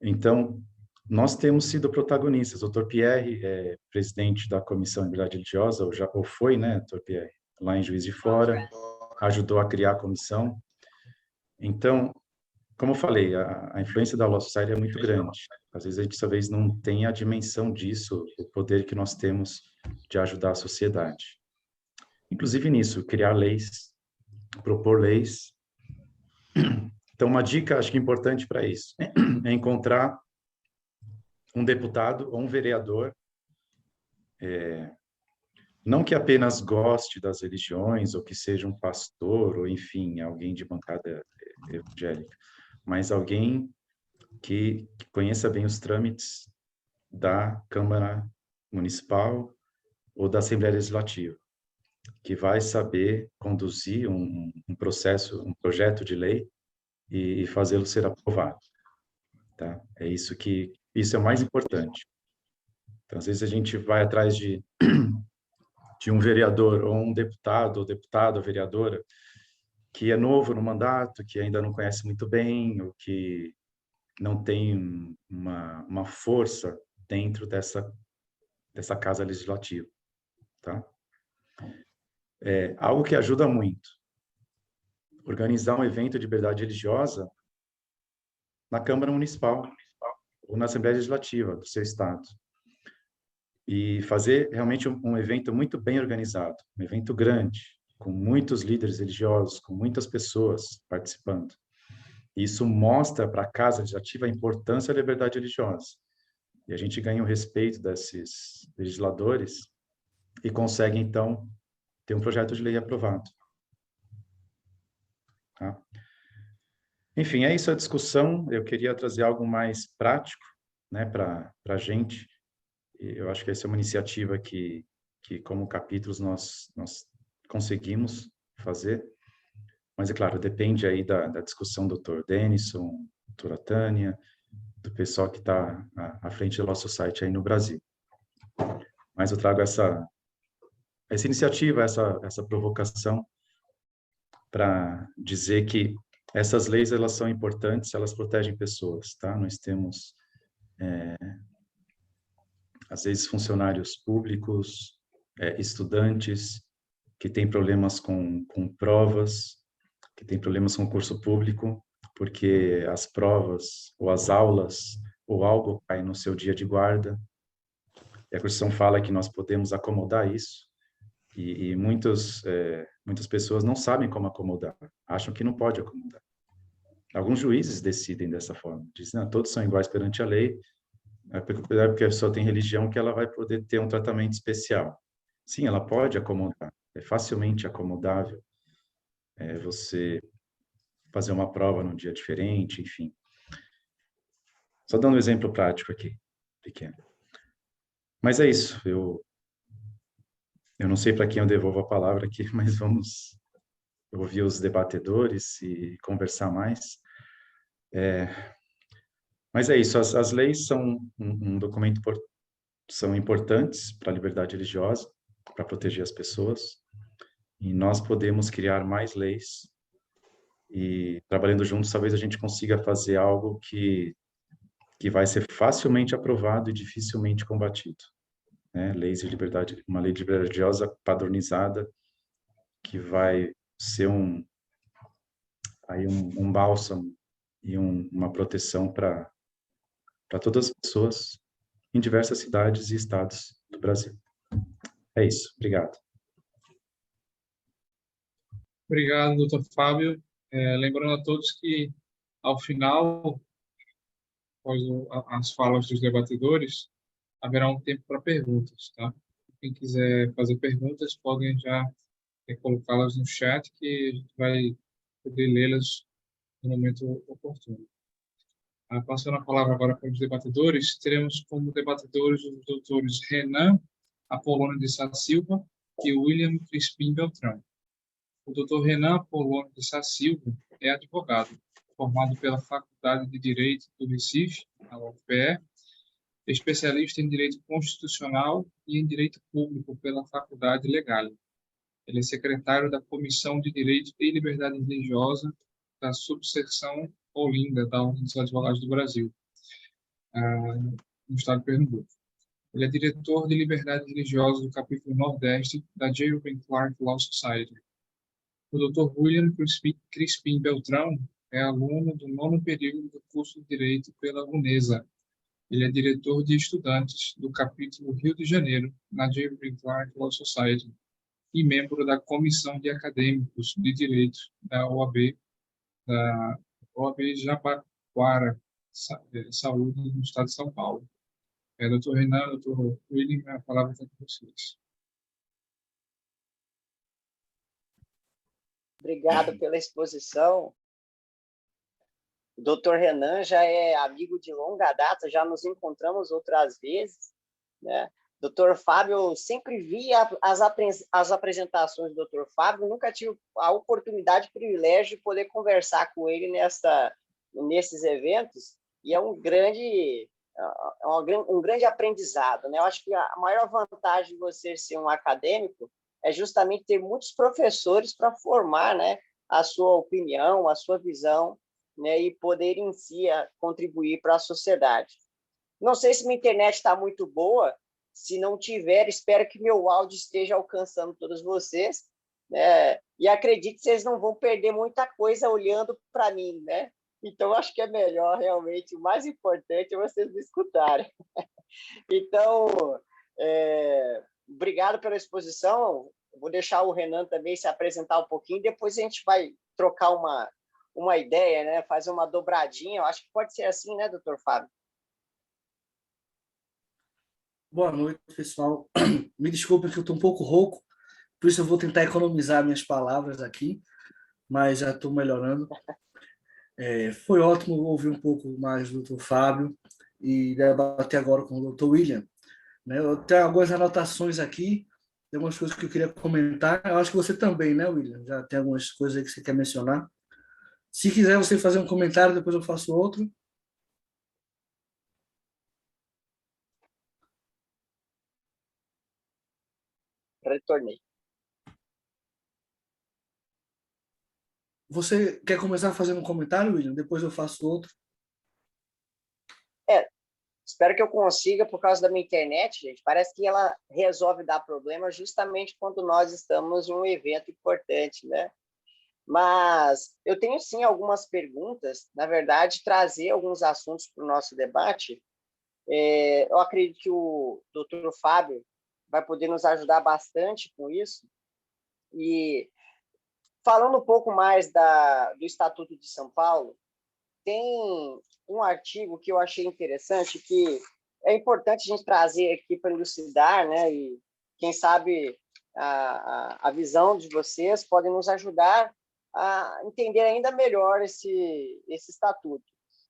Então, nós temos sido protagonistas. O Dr. Pierre é presidente da Comissão de Liberdade Religiosa, ou foi, né, Dr. Pierre, lá em Juiz de Fora, ajudou a criar a comissão. Então, como eu falei, a influência da Law Society é muito grande. Às vezes a gente talvez não tenha a dimensão disso, o poder que nós temos de ajudar a sociedade. Inclusive nisso, criar leis, propor leis. Então, uma dica, acho que importante para isso, é encontrar um deputado ou um vereador, não que apenas goste das religiões, ou que seja um pastor, ou enfim, alguém de bancada evangélica, mas alguém que conheça bem os trâmites da Câmara Municipal ou da Assembleia Legislativa, que vai saber conduzir um processo, um projeto de lei e fazê-lo ser aprovado, tá? Isso é o mais importante. Então, às vezes a gente vai atrás de um vereador ou um deputado ou vereadora que é novo no mandato, que ainda não conhece muito bem, ou que não tem uma força dentro dessa casa legislativa, tá? Algo que ajuda muito. Organizar um evento de liberdade religiosa na Câmara Municipal ou na Assembleia Legislativa do seu estado. E fazer realmente um evento muito bem organizado, um evento grande, com muitos líderes religiosos, com muitas pessoas participando. Isso mostra para a Casa Legislativa a importância da liberdade religiosa. E a gente ganha o respeito desses legisladores e consegue, então, ter um projeto de lei aprovado. Tá? Enfim, é isso a discussão. Eu queria trazer algo mais prático, né, para a gente. Eu acho que essa é uma iniciativa que como capítulos, nós conseguimos fazer. Mas, é claro, depende aí da discussão do Dr. Denison, doutora Tânia, do pessoal que está à frente da Law Society aí no Brasil. Mas eu trago essa iniciativa, essa provocação para dizer que essas leis, elas são importantes, elas protegem pessoas, tá? Nós temos, às vezes, funcionários públicos, estudantes que têm problemas com provas, que têm problemas com curso público, porque as provas, ou as aulas, ou algo cai no seu dia de guarda. E a Constituição fala que nós podemos acomodar isso, e muitas pessoas não sabem como acomodar, acham que não pode acomodar. Alguns juízes decidem dessa forma, dizem, não, todos são iguais perante a lei, porque a pessoa tem religião que ela vai poder ter um tratamento especial. Sim, ela pode acomodar, é facilmente acomodável, você fazer uma prova num dia diferente, enfim. Só dando um exemplo prático aqui, pequeno. Mas é isso, eu não sei para quem eu devolvo a palavra aqui, mas vamos ouvir os debatedores e conversar mais. Mas é isso, as leis são um documento, são importantes para a liberdade religiosa, para proteger as pessoas, e nós podemos criar mais leis, e trabalhando juntos, talvez a gente consiga fazer algo que vai ser facilmente aprovado e dificilmente combatido. Leis de liberdade, uma lei de liberdade religiosa padronizada, que vai ser um bálsamo e uma proteção para todas as pessoas em diversas cidades e estados do Brasil. É isso. Obrigado. Obrigado, doutor Fábio. Lembrando a todos que, ao final, após as falas dos debatedores, haverá um tempo para perguntas, tá? Quem quiser fazer perguntas, podem já colocá-las no chat, que a gente vai poder lê-las no momento oportuno. Passando a palavra agora para os debatedores, teremos como debatedores os doutores Renan Apolônio de Sá Silva e William Crispim Beltrão. O doutor Renan Apolônio de Sá Silva é advogado, formado pela Faculdade de Direito do Recife, a UFPE, especialista em Direito Constitucional e em Direito Público pela Faculdade Legale. Ele é secretário da Comissão de Direito e Liberdade Religiosa da subseção Olinda, da Ordem dos Advogados do Brasil, no estado de Pernambuco. Ele é diretor de Liberdade Religiosa do capítulo Nordeste da J. Rubin Clark Law Society. O Dr. William Crispim Beltrão é aluno do 9º período do curso de Direito pela UNESA. Ele é diretor de estudantes do capítulo Rio de Janeiro, na J. Rubin Clark Law Society, e membro da Comissão de Acadêmicos de Direito da OAB Jabaquara Saúde, no estado de São Paulo. Doutor Renan, doutor William, a palavra está com vocês. Obrigado pela exposição. O doutor Renan já é amigo de longa data, já nos encontramos outras vezes, né? Doutor Fábio, eu sempre via as apresentações do doutor Fábio, nunca tive a oportunidade, o privilégio de poder conversar com ele nesses eventos, e é um grande aprendizado, né? Eu acho que a maior vantagem de você ser um acadêmico é justamente ter muitos professores para formar, né, a sua opinião, a sua visão, né, e poder em si contribuir para a sociedade. Não sei se minha internet está muito boa. Se não tiver, espero que meu áudio esteja alcançando todos vocês, né? E acredito que vocês não vão perder muita coisa olhando para mim, né? Então, acho que é melhor, realmente, o mais importante é vocês me escutarem. Então, obrigado pela exposição. Vou deixar o Renan também se apresentar um pouquinho, depois a gente vai trocar uma ideia, né? Fazer uma dobradinha. Eu acho que pode ser assim, né, doutor Fábio? Boa noite, pessoal. Me desculpe que eu estou um pouco rouco, por isso eu vou tentar economizar minhas palavras aqui, mas já estou melhorando. Foi ótimo ouvir um pouco mais do Dr. Fábio e debater agora com o Dr. William, né? Eu tenho algumas anotações aqui, tem algumas coisas que eu queria comentar. Eu acho que você também, né, William? Já tem algumas coisas aí que você quer mencionar. Se quiser você fazer um comentário, depois eu faço outro. Retornei. Você quer começar fazendo um comentário, William? Depois eu faço outro. Espero que eu consiga, por causa da minha internet, gente. Parece que ela resolve dar problema justamente quando nós estamos em um evento importante, né? Mas eu tenho, sim, algumas perguntas. Na verdade, trazer alguns assuntos para o nosso debate. Eu acredito que o doutor Fábio vai poder nos ajudar bastante com isso. E falando um pouco mais do Estatuto de São Paulo, tem um artigo que eu achei interessante, que é importante a gente trazer aqui para elucidar, né? E quem sabe a visão de vocês pode nos ajudar a entender ainda melhor esse estatuto.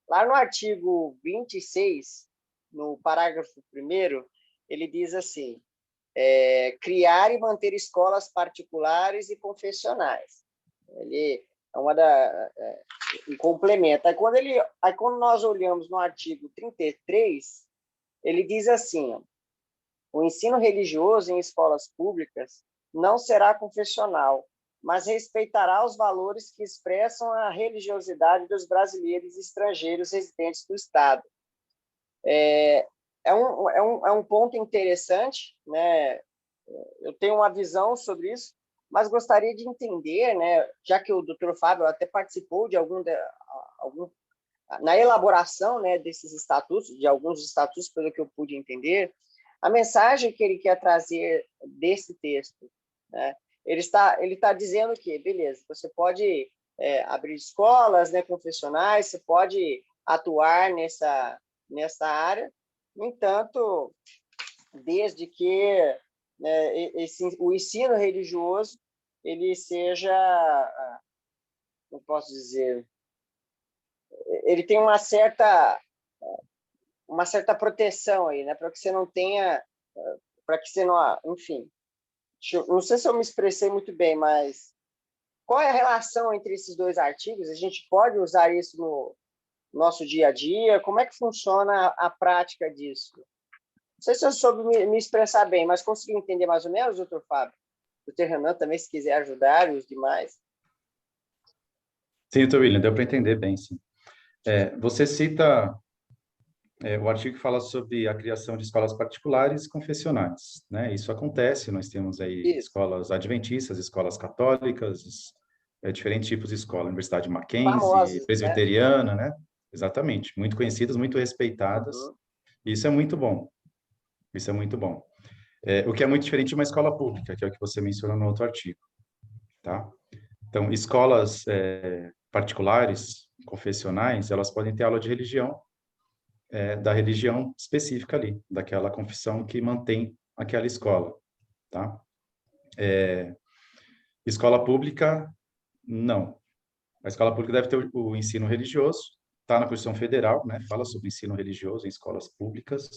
Lá no artigo 26, no parágrafo 1º, ele diz assim: criar e manter escolas particulares e confessionais. Ele é um complemento. Aí quando nós olhamos no artigo 33, ele diz assim: o ensino religioso em escolas públicas não será confessional, mas respeitará os valores que expressam a religiosidade dos brasileiros e estrangeiros residentes do Estado. É um ponto interessante, né? Eu tenho uma visão sobre isso, mas gostaria de entender, né, já que o doutor Fábio até participou de na elaboração, né, desses estatutos, de alguns estatutos, pelo que eu pude entender, a mensagem que ele quer trazer desse texto, né? Ele está dizendo que, beleza, você pode abrir escolas, né, confessionais, você pode atuar nessa área, no entanto, desde que, né, o ensino religioso ele seja, não posso dizer, ele tem uma certa proteção aí, né, para que você não tenha, para que você não, enfim, não sei se eu me expressei muito bem, mas qual é a relação entre esses dois artigos? A gente pode usar isso no nosso dia a dia? Como é que funciona a prática disso? Não sei se eu soube me expressar bem, mas consegui entender mais ou menos, doutor Fábio? Dr. Renan também, se quiser ajudar, e os demais. Sim, Dr. William, deu para entender bem, sim. Você cita o artigo que fala sobre a criação de escolas particulares e confessionais, né? Isso acontece, nós temos aí escolas adventistas, escolas católicas, diferentes tipos de escola, Universidade Mackenzie, Famosas, presbiteriana, né? Exatamente, muito conhecidas, muito respeitadas. Isso é muito bom. Isso é muito bom. O que é muito diferente de uma escola pública, que é o que você mencionou no outro artigo, tá? Então, escolas particulares, confessionais, elas podem ter aula de religião, da religião específica ali, daquela confissão que mantém aquela escola, tá? Escola pública, não. A escola pública deve ter o ensino religioso, está na Constituição Federal, né? Fala sobre ensino religioso em escolas públicas.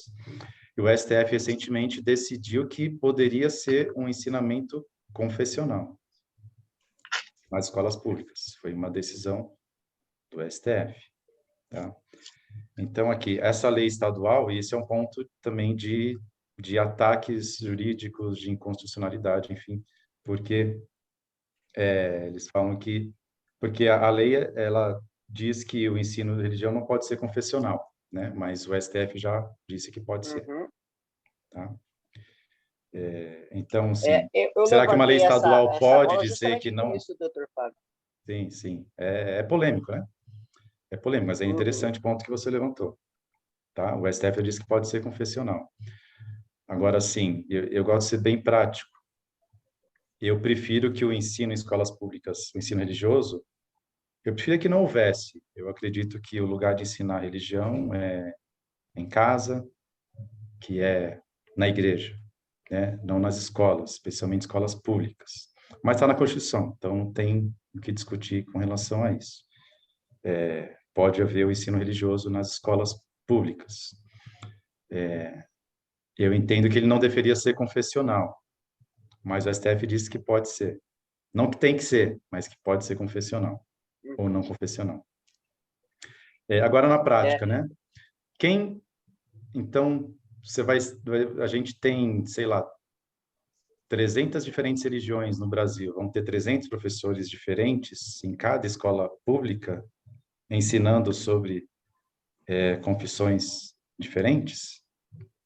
E o STF recentemente decidiu que poderia ser um ensinamento confessional nas escolas públicas. Foi uma decisão do STF, tá? Então, aqui, essa lei estadual, e esse é um ponto também de ataques jurídicos, de inconstitucionalidade, enfim, porque eles falam que... Porque a lei, ela diz que o ensino de religião não pode ser confessional, né? Mas o STF já disse que pode ser, tá? Então, sim. Será que uma lei estadual pode dizer que não... Isso, Dr. Fábio. Sim, sim. É polêmico, né? É polêmico, mas é interessante o ponto que você levantou. Tá? O STF disse que pode ser confessional. Agora, sim, eu gosto de ser bem prático. Eu prefiro que o ensino em escolas públicas, o ensino religioso, eu prefiro que não houvesse. Eu acredito que o lugar de ensinar religião é em casa, que é na igreja, né? Não nas escolas, especialmente escolas públicas. Mas está na Constituição, então não tem o que discutir com relação a isso. Pode haver o ensino religioso nas escolas públicas. Eu entendo que ele não deveria ser confessional, mas o STF disse que pode ser. Não que tem que ser, mas que pode ser confessional ou não confessional. Agora, na prática, né? Então, a gente tem, sei lá, 300 diferentes religiões no Brasil. Vão ter 300 professores diferentes em cada escola pública, ensinando sobre confissões diferentes.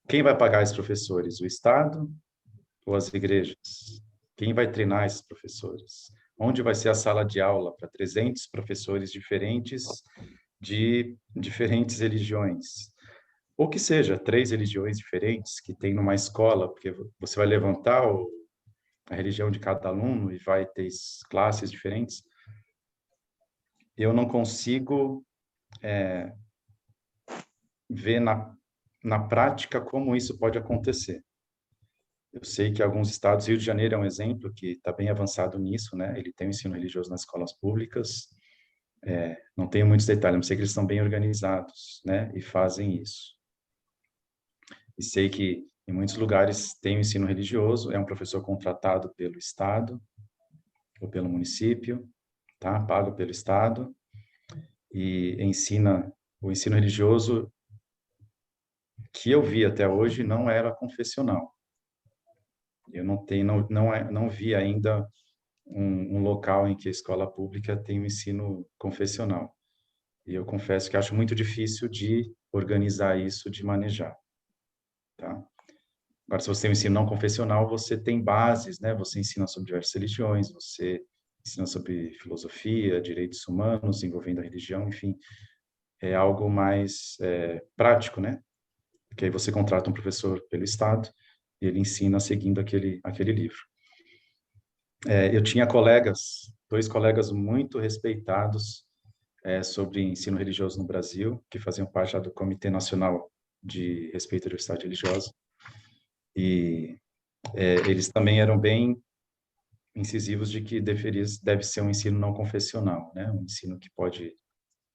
Quem vai pagar esses professores? O Estado ou as igrejas? Quem vai treinar esses professores? Onde vai ser a sala de aula para 300 professores diferentes de diferentes religiões? Ou que seja, 3 religiões diferentes que tem numa escola, porque você vai levantar a religião de cada aluno e vai ter classes diferentes. Eu não consigo ver na prática como isso pode acontecer. Eu sei que alguns estados, Rio de Janeiro é um exemplo que está bem avançado nisso, né? Ele tem o ensino religioso nas escolas públicas. Não tenho muitos detalhes, mas sei que eles estão bem organizados, né? E fazem isso. E sei que em muitos lugares tem o ensino religioso, é um professor contratado pelo estado ou pelo município, tá? Pago pelo estado e ensina o ensino religioso que eu vi até hoje não era confessional. Eu não vi ainda um local em que a escola pública tem um ensino confessional. E eu confesso que acho muito difícil de organizar isso, de manejar. Tá? Agora, se você tem um ensino não confessional, você tem bases, né? Você ensina sobre diversas religiões, você ensina sobre filosofia, direitos humanos, envolvendo a religião, enfim. É algo mais prático, né? Porque aí você contrata um professor pelo Estado e ele ensina seguindo aquele livro. Eu tinha 2 colegas muito respeitados sobre ensino religioso no Brasil, que faziam parte do Comitê Nacional de Respeito à Diversidade Religiosa. E eles também eram bem incisivos de que deve ser um ensino não confessional, né? Um ensino que pode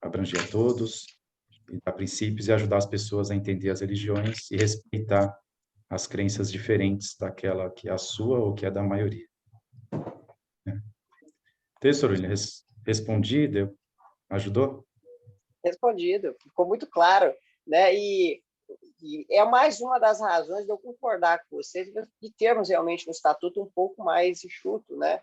abranger a todos, e dar princípios e ajudar as pessoas a entender as religiões e respeitar as crenças diferentes daquela que é a sua ou que é da maioria. Professor, respondi, ajudou? Respondido, ficou muito claro, né? E e é mais uma das razões de eu concordar com vocês de termos realmente um estatuto um pouco mais enxuto, né?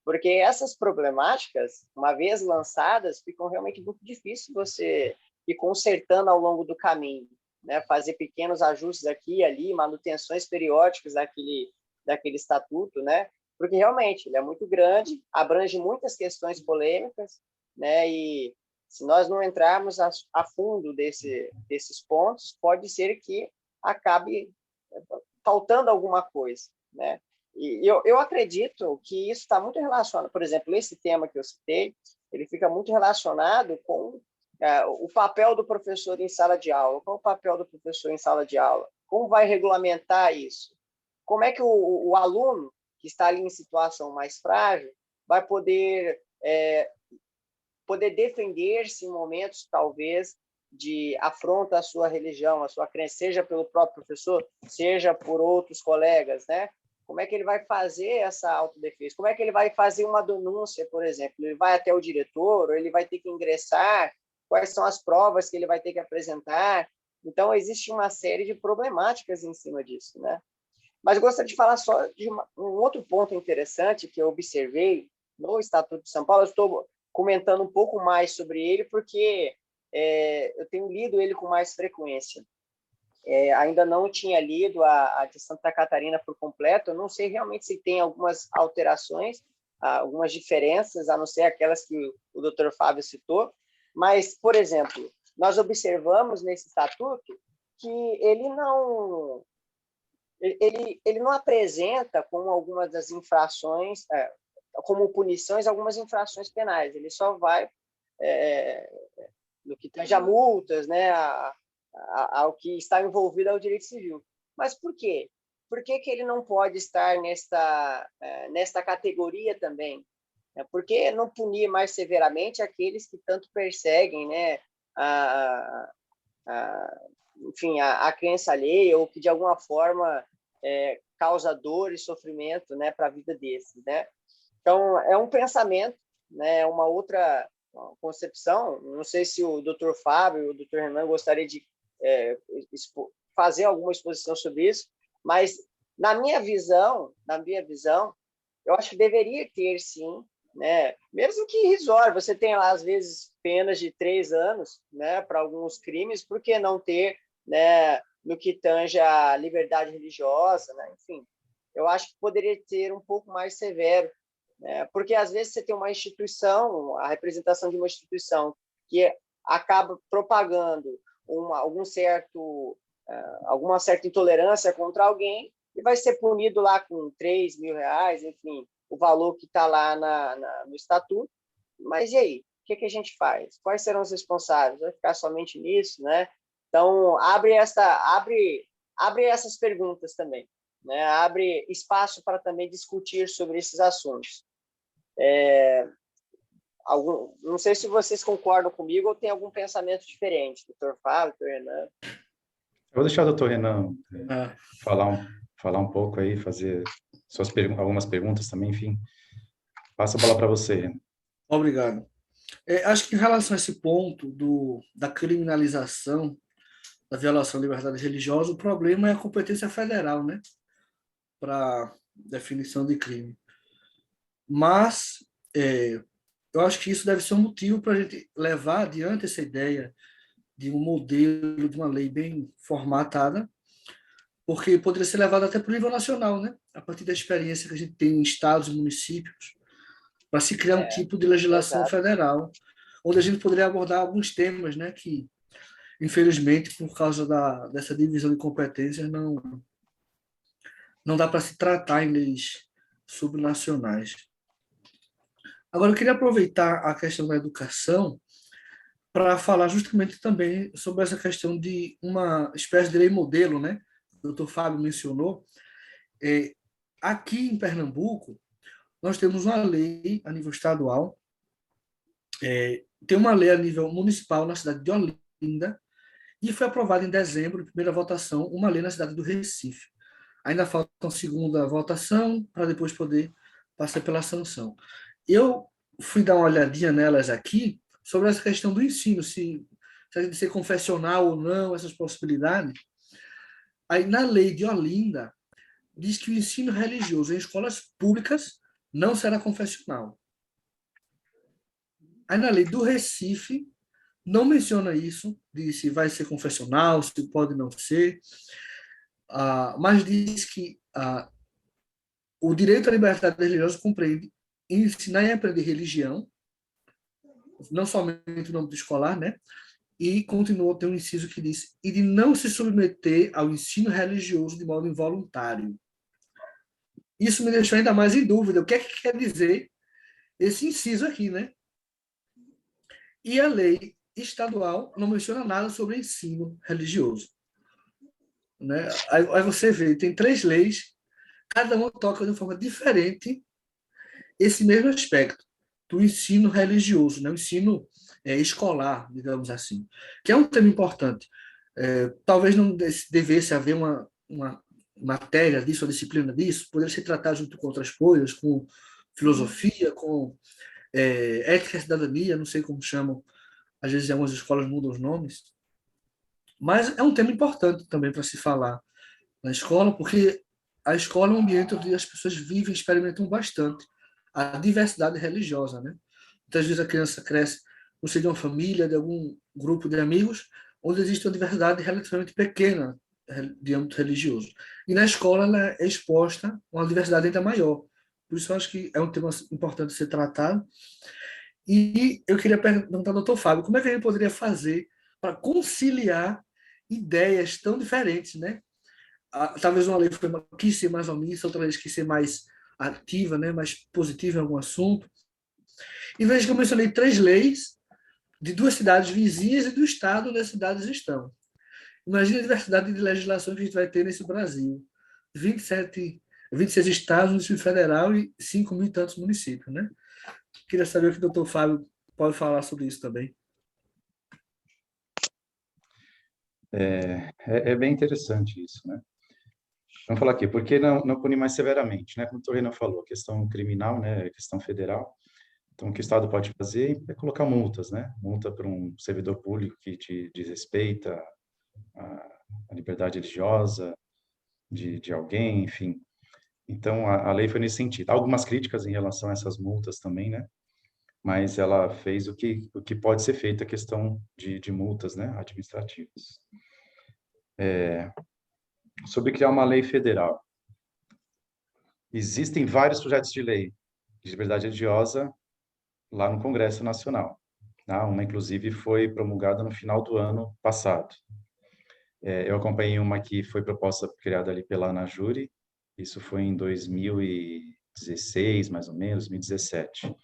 Porque essas problemáticas, uma vez lançadas, ficam realmente muito difíceis você ir consertando ao longo do caminho, né? Fazer pequenos ajustes aqui e ali, manutenções periódicas daquele estatuto, né? Porque realmente ele é muito grande, abrange muitas questões polêmicas, né? E se nós não entrarmos a fundo desses pontos, pode ser que acabe faltando alguma coisa, né? E eu acredito que isso está muito relacionado, por exemplo, esse tema que eu citei, ele fica muito relacionado com o papel do professor em sala de aula. Qual é o papel do professor em sala de aula? Como vai regulamentar isso? Como é que o aluno que está ali em situação mais frágil vai poder defender-se em momentos, talvez, de afronta à sua religião, à sua crença, seja pelo próprio professor, seja por outros colegas, né? Como é que ele vai fazer essa autodefesa? Como é que ele vai fazer uma denúncia, por exemplo? Ele vai até o diretor, ou ele vai ter que ingressar? Quais são as provas que ele vai ter que apresentar? Então, existe uma série de problemáticas em cima disso, né? Mas eu gostaria de falar só de um outro ponto interessante que eu observei no Estatuto de São Paulo. Eu estou comentando um pouco mais sobre ele porque eu tenho lido ele com mais frequência. Ainda não tinha lido a de Santa Catarina por completo. Eu não sei realmente se tem algumas alterações, algumas diferenças, a não ser aquelas que o Dr. Fábio citou. Mas, por exemplo, nós observamos nesse estatuto que ele não apresenta como algumas das infrações, como punições, algumas infrações penais. Ele só vai no que tange a multas, né, ao que está envolvido ao direito civil. Mas por quê? Por que ele não pode estar nesta categoria também? Por que não punir mais severamente aqueles que tanto perseguem, né, enfim, a crença alheia, ou que de alguma forma causa dor e sofrimento, né, para a vida desses, né? Então, é um pensamento, né, uma outra concepção. Não sei se o Dr. Fábio ou o Dr. Renan gostaria de fazer alguma exposição sobre isso, mas na minha visão, eu acho que deveria ter, sim, né, mesmo que irrisório. Você tem lá, às vezes, penas de 3 anos, né, para alguns crimes, por que não ter, né, no que tange a liberdade religiosa, né? Enfim, eu acho que poderia ter um pouco mais severo, né? Porque às vezes você tem uma instituição, a representação de uma instituição que acaba propagando alguma certa intolerância contra alguém e vai ser punido lá com R$3.000, enfim, o valor que está lá no estatuto. Mas e aí? O que a gente faz? Quais serão os responsáveis? Vai ficar somente nisso, né? Então, abre essas perguntas também, né? Abre espaço para também discutir sobre esses assuntos. Não sei se vocês concordam comigo ou tem algum pensamento diferente, doutor Fábio, doutor Renan. Eu vou deixar o doutor Renan falar um pouco aí, fazer algumas perguntas também, enfim. Passa a bola para você, Renan. Obrigado. Acho que em relação a esse ponto da criminalização da violação da liberdade religiosa, o problema é a competência federal, né, para definição de crime. Mas eu acho que isso deve ser um motivo para a gente levar adiante essa ideia de um modelo, de uma lei bem formatada, porque poderia ser levado até para o nível nacional, né, a partir da experiência que a gente tem em estados e municípios, para se criar um tipo de legislação federal, onde a gente poderia abordar alguns temas, né, que, infelizmente, por causa dessa divisão de competências, não dá para se tratar em leis subnacionais. Agora, eu queria aproveitar a questão da educação para falar justamente também sobre essa questão de uma espécie de lei modelo, né? O doutor Fábio mencionou. Aqui em Pernambuco, nós temos uma lei a nível estadual, tem uma lei a nível municipal na cidade de Olinda, e foi aprovada em dezembro, primeira votação, uma lei na cidade do Recife. Ainda falta uma segunda votação para depois poder passar pela sanção. Eu fui dar uma olhadinha nelas aqui sobre essa questão do ensino, se a gente ser confessional ou não, essas possibilidades. Aí, na lei de Olinda, diz que o ensino religioso em escolas públicas não será confessional. Aí, na lei do Recife, não menciona isso, diz se vai ser confessional, se pode não ser, mas diz que o direito à liberdade religiosa compreende ensinar e aprender religião, não somente no âmbito escolar, né? E continua, tem um inciso que diz, e de não se submeter ao ensino religioso de modo involuntário. Isso me deixou ainda mais em dúvida. O que é que quer dizer esse inciso aqui, né? E a lei estadual não menciona nada sobre ensino religioso. Né? Aí você vê, tem 3 leis, cada uma toca de uma forma diferente esse mesmo aspecto do ensino religioso, né? O ensino escolar, digamos assim, que é um tema importante. Talvez não devesse haver uma matéria disso, uma disciplina disso, poderia ser tratado junto com outras coisas, com filosofia, com ética e cidadania, não sei como chamam, às vezes algumas escolas mudam os nomes, mas é um tema importante também para se falar na escola, porque a escola é um ambiente onde as pessoas vivem e experimentam bastante a diversidade religiosa, né? Muitas vezes a criança cresce no seio de uma família, de algum grupo de amigos, onde existe uma diversidade relativamente pequena de âmbito religioso. E na escola ela é exposta a uma diversidade ainda maior. Por isso eu acho que é um tema importante ser tratado. E eu queria perguntar ao doutor Fábio, como é que a gente poderia fazer para conciliar ideias tão diferentes, né? Talvez uma lei quis ser mais omissa, outra vez quis ser mais ativa, né? Mais positiva em algum assunto. E veja que eu mencionei 3 leis de 2 cidades vizinhas e do estado onde as cidades estão. Imagina a diversidade de legislação que a gente vai ter nesse Brasil. 26 estados no Distrito Federal e 5 mil e tantos municípios, né? Queria saber o que o doutor Fábio pode falar sobre isso também. É bem interessante isso, né? Vamos falar aqui, por que não punir mais severamente, né? Como o doutor Renan falou, questão criminal, né? Questão federal. Então, o que o Estado pode fazer é colocar multas, né? Multa para um servidor público que te desrespeita a liberdade religiosa de alguém, enfim. Então, a lei foi nesse sentido. Há algumas críticas em relação a essas multas também, né? Mas ela fez o que pode ser feito, a questão de multas, né? Administrativas. Sobre criar uma lei federal. Existem vários projetos de lei de liberdade religiosa lá no Congresso Nacional. Tá? Uma, inclusive, foi promulgada no final do ano passado. Eu acompanhei uma que foi proposta, criada ali pela ANAJURE, isso foi em 2016, mais ou menos, 2017.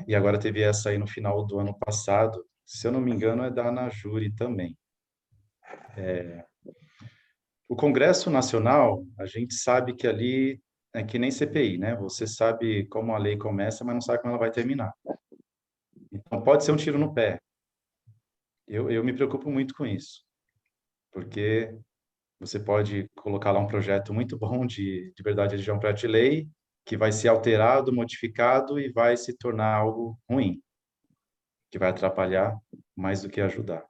E agora teve essa aí no final do ano passado, se eu não me engano, é da ANAJURE também. O Congresso Nacional, a gente sabe que ali é que nem CPI, né? Você sabe como a lei começa, mas não sabe como ela vai terminar. Então, pode ser um tiro no pé. Eu me preocupo muito com isso, porque você pode colocar lá um projeto muito bom de liberdade de religião, um projeto de lei, que vai ser alterado, modificado e vai se tornar algo ruim, que vai atrapalhar mais do que ajudar.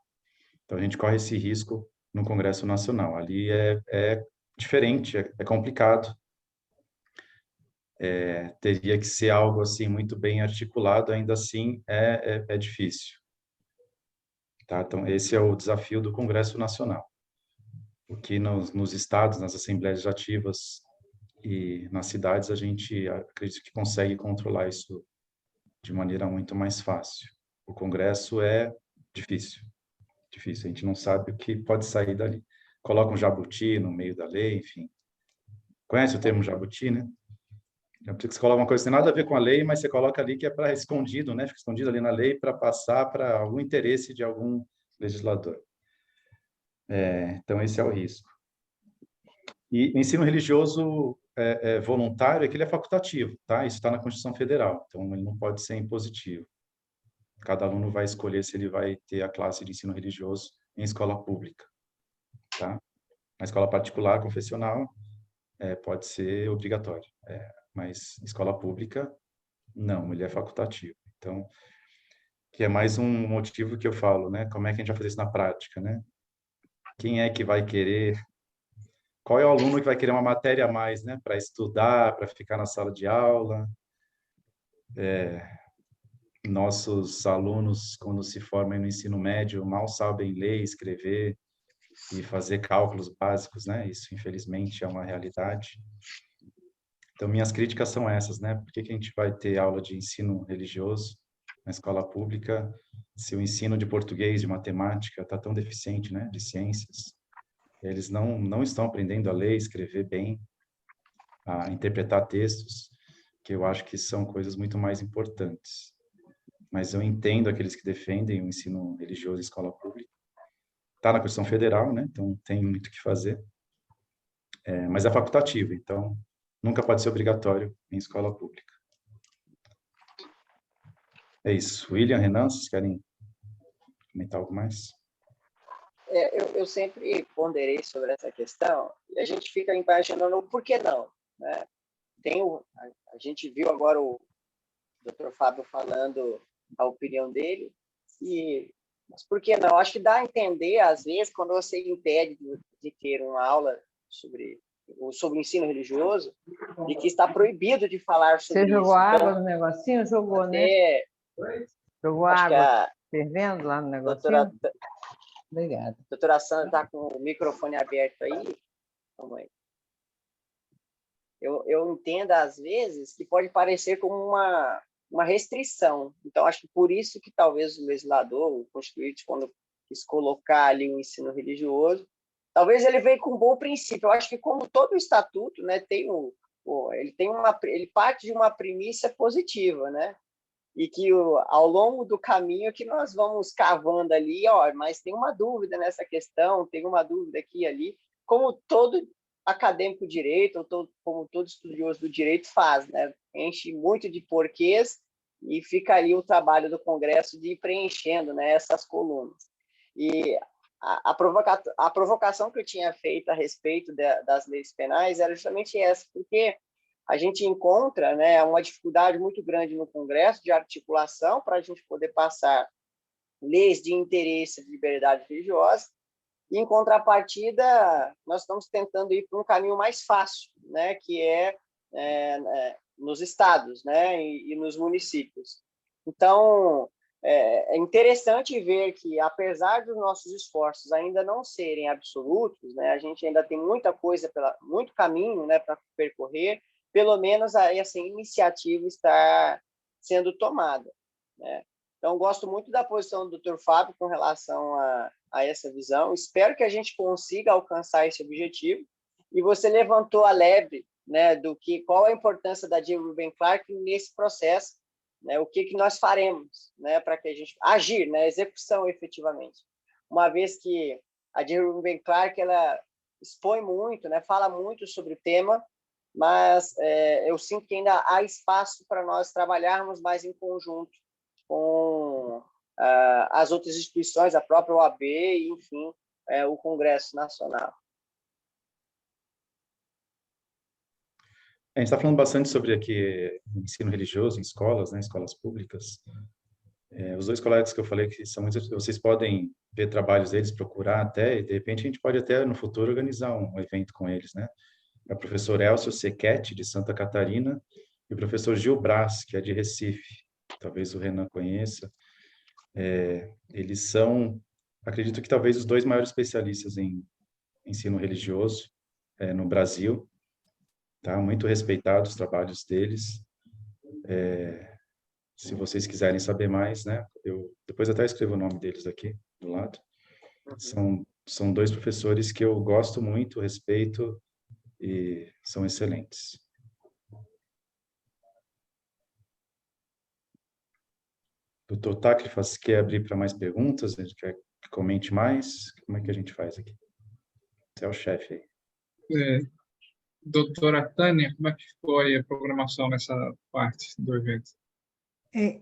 Então, a gente corre esse risco no Congresso Nacional. Ali é diferente, é complicado. Teria que ser algo assim muito bem articulado, ainda assim é difícil. Tá? Então, esse é o desafio do Congresso Nacional. O que nos estados, nas assembleias legislativas e nas cidades, a gente acredita que consegue controlar isso de maneira muito mais fácil. O Congresso é difícil. Difícil, a gente não sabe o que pode sair dali. Coloca um jabuti no meio da lei, enfim. Conhece o termo jabuti, né? Jabuti que você coloca uma coisa que não tem nada a ver com a lei, mas você coloca ali que é para escondido, né? Fica escondido ali na lei para passar para algum interesse de algum legislador. Então, esse é o risco. E o ensino religioso voluntário é que ele é facultativo, tá? Isso está na Constituição Federal, então ele não pode ser impositivo. Cada aluno vai escolher se ele vai ter a classe de ensino religioso em escola pública, tá? Na escola particular, confessional, pode ser obrigatório, mas escola pública, não, ele é facultativo. Então, que é mais um motivo que eu falo, né? Como é que a gente vai fazer isso na prática, né? Quem é que vai querer? Qual é o aluno que vai querer uma matéria a mais, né? Para estudar, para ficar na sala de aula? Nossos alunos, quando se formam no ensino médio, mal sabem ler, escrever e fazer cálculos básicos, né? Isso, infelizmente, é uma realidade. Então, minhas críticas são essas, né? Por que que a gente vai ter aula de ensino religioso na escola pública se o ensino de português, de matemática, está tão deficiente, né? De ciências. Eles não estão aprendendo a ler, escrever bem, a interpretar textos, que eu acho que são coisas muito mais importantes. Mas eu entendo aqueles que defendem o ensino religioso em escola pública. Está na Constituição Federal, né? Então tem muito o que fazer. Mas é facultativo, então nunca pode ser obrigatório em escola pública. É isso. William, Renan, vocês querem comentar algo mais? Eu sempre ponderei sobre essa questão e a gente fica imaginando por que não, né? A gente viu agora o Dr. Fábio falando a opinião dele, mas por que não? Acho que dá a entender, às vezes, quando você impede de ter uma aula sobre o ensino religioso, de que está proibido de falar sobre isso. Você jogou água no negocinho? Jogou, né? Jogou água fervendo lá no negocinho? Obrigada. A doutora Sandra está com o microfone aberto aí. Vamos aí. Eu entendo, às vezes, que pode parecer como uma restrição. Então, acho que por isso que talvez o legislador, o constituinte, quando quis colocar ali o ensino religioso, talvez ele veio com um bom princípio. Eu acho que, como todo o estatuto, né, ele parte de uma premissa positiva, né? E que ao longo do caminho que nós vamos cavando ali, mas tem uma dúvida nessa questão, tem uma dúvida aqui e ali, como todo acadêmico de direito, como todo estudioso do direito faz, né? Enche muito de porquês e fica ali o trabalho do Congresso de ir preenchendo, né, essas colunas. E a provocação que eu tinha feito a respeito das leis penais era justamente essa, porque a gente encontra, né, uma dificuldade muito grande no Congresso de articulação para a gente poder passar leis de interesse de liberdade religiosa, e, em contrapartida, nós estamos tentando ir para um caminho mais fácil, né, que é nos estados, né, e nos municípios. Então, é interessante ver que, apesar dos nossos esforços ainda não serem absolutos, né, a gente ainda tem muita coisa, muito caminho, né, para percorrer. Pelo menos essa iniciativa está sendo tomada, né? Então, gosto muito da posição do Dr. Fábio com relação a essa visão. Espero que a gente consiga alcançar esse objetivo. E você levantou a lebre, né, qual a importância da J. Rubin Clark nesse processo, né? O que nós faremos, né, para que a gente agir, né, execução efetivamente. Uma vez que a J. Rubin Clark ela expõe muito, né, fala muito sobre o tema, mas eu sinto que ainda há espaço para nós trabalharmos mais em conjunto com as outras instituições, a própria OAB e, enfim, o Congresso Nacional. A gente está falando bastante sobre aqui ensino religioso em escolas, né, escolas públicas. Os dois colegas que eu falei que são muitos, vocês podem ver trabalhos deles, procurar até, e de repente a gente pode até no futuro organizar um evento com eles, né? É o professor Elcio Sequete, de Santa Catarina, e o professor Gil Brás, que é de Recife. Talvez o Renan conheça. Eles são, acredito que talvez os dois maiores especialistas em ensino religioso no Brasil. Tá? Muito respeitados os trabalhos deles. Se vocês quiserem saber mais, né? Eu depois até escrevo o nome deles aqui do lado. São dois professores que eu gosto muito, respeito, e são excelentes. Doutor Taklifas, quer abrir para mais perguntas? Ele quer que comente mais? Como é que a gente faz aqui? Você é o chefe aí. Doutora Tânia, como é que foi a programação nessa parte do evento?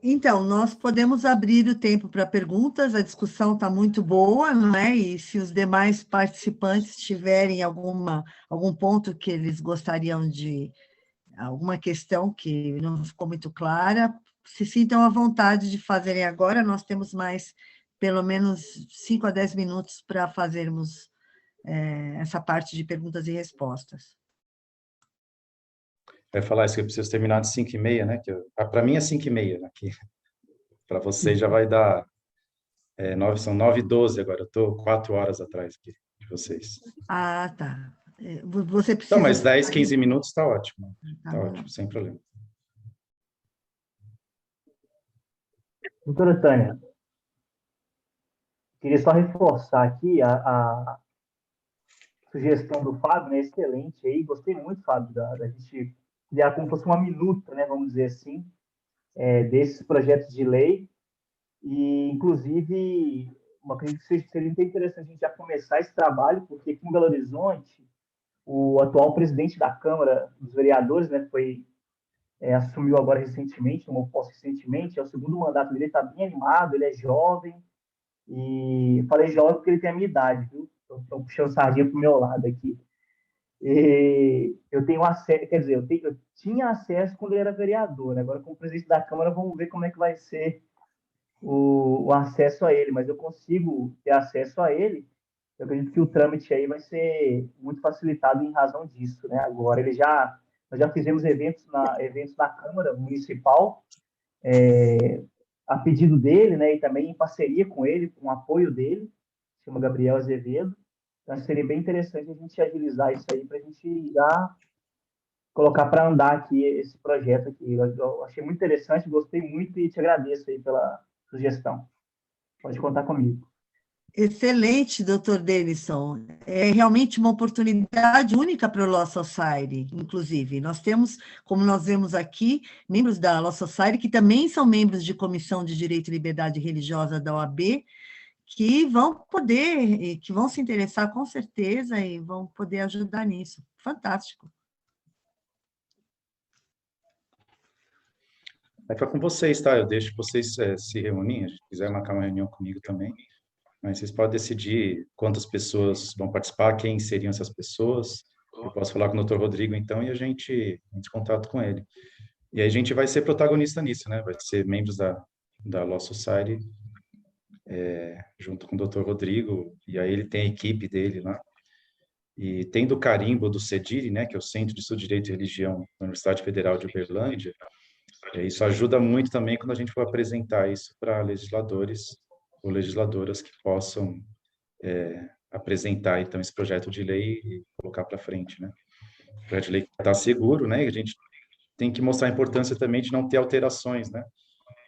Então, nós podemos abrir o tempo para perguntas, a discussão está muito boa, não é? E se os demais participantes tiverem algum ponto que eles gostariam de, alguma questão que não ficou muito clara, se sintam à vontade de fazerem agora, nós temos mais pelo menos 5 a 10 minutos para fazermos essa parte de perguntas e respostas. Vai falar isso que eu preciso terminar de 5h30, né? Para mim é 5h30 aqui. Para vocês já vai dar são 9h12 agora. Eu estou 4 horas atrás aqui de vocês. Ah, tá. Você precisa... Então, mas 10, 15 minutos está ótimo. Está bom. ótimo, sem problema. Doutora Tânia, queria só reforçar aqui a sugestão do Fábio, né? Excelente aí. Gostei muito, Fábio, da gente criar como fosse uma minuta, né? Vamos dizer assim, desses projetos de lei. E, inclusive, acredito que seria interessante a gente já começar esse trabalho, porque aqui em Belo Horizonte, o atual presidente da Câmara dos Vereadores, né, assumiu agora recentemente, tomou posse recentemente, é o segundo mandato dele, está bem animado, ele é jovem, e falei jovem porque ele tem a minha idade, viu? Estou puxando sardinha para o meu lado aqui. E eu tenho acesso, quer dizer, eu tinha acesso quando ele era vereador, né? Agora, como presidente da Câmara, vamos ver como é que vai ser o acesso a ele, mas eu consigo ter acesso a ele. Eu acredito que o trâmite aí vai ser muito facilitado em razão disso, né? Agora, nós já fizemos eventos na Câmara Municipal, a pedido dele, né? E também em parceria com ele, com o apoio dele, chama Gabriel Azevedo. Então, seria bem interessante a gente agilizar isso aí para a gente já colocar para andar aqui esse projeto aqui. Eu achei muito interessante, gostei muito e te agradeço aí pela sugestão. Pode contar comigo. Excelente, doutor Denison. É realmente uma oportunidade única para o Law Society, inclusive. Nós temos, como nós vemos aqui, membros da Law Society que também são membros de Comissão de Direito e Liberdade Religiosa da OAB, que vão se interessar com certeza e vão poder ajudar nisso. Fantástico. Aí fica com vocês, tá? Eu deixo vocês se reunirem, se quiser marcar uma reunião comigo também. Mas vocês podem decidir quantas pessoas vão participar, quem seriam essas pessoas. Eu posso falar com o Dr. Rodrigo, então, e a gente entra em contato com ele. E aí a gente vai ser protagonista nisso, né? Vai ser membros da Law Society, junto com o Dr. Rodrigo, e aí ele tem a equipe dele lá. E tem do carimbo do CEDIRE, né? Que é o Centro de Estudo de Direito e Religião da Universidade Federal de Uberlândia. Isso ajuda muito também quando a gente for apresentar isso para legisladores ou legisladoras que possam apresentar, então, esse projeto de lei e colocar para frente, né? O projeto de lei está seguro, né? E a gente tem que mostrar a importância também de não ter alterações, né?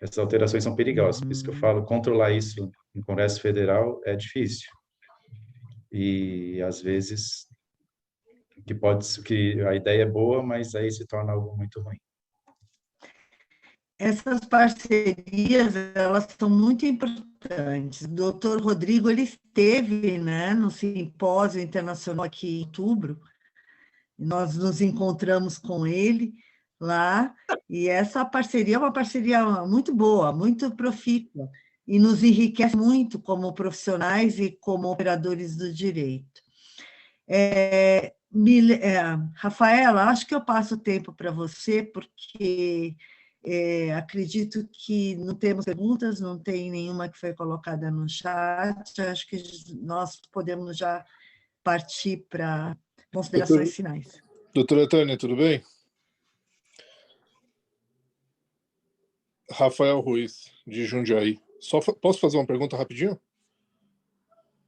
Essas alterações são perigosas, por isso que eu falo, controlar isso no Congresso Federal é difícil. E, às vezes, que a ideia é boa, mas aí se torna algo muito ruim. Essas parcerias, elas são muito importantes. O doutor Rodrigo, ele esteve, né, no Simpósio Internacional aqui em outubro, nós nos encontramos com ele lá, e essa parceria é uma parceria muito boa, muito profícua, e nos enriquece muito como profissionais e como operadores do direito. Rafaela, acho que eu passo o tempo para você, porque acredito que não temos perguntas, não tem nenhuma que foi colocada no chat, acho que nós podemos já partir para considerações finais. Doutora Tânia, tudo bem? Rafael Ruiz, de Jundiaí. Posso fazer uma pergunta rapidinho?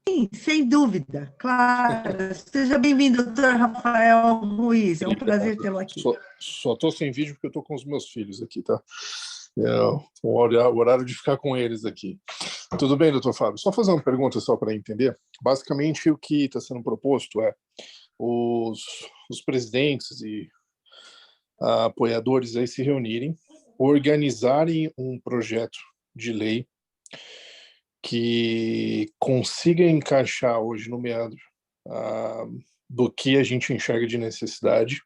Sim, sem dúvida, claro. Seja bem-vindo, doutor Rafael Ruiz. É um prazer tê-lo aqui. Só estou sem vídeo porque eu estou com os meus filhos aqui, tá? O horário de ficar com eles aqui. Tudo bem, doutor Fábio? Só fazer uma pergunta só para entender. Basicamente, o que está sendo proposto é os presidentes e apoiadores aí se reunirem, organizarem um projeto de lei que consiga encaixar hoje no meandro do que a gente enxerga de necessidade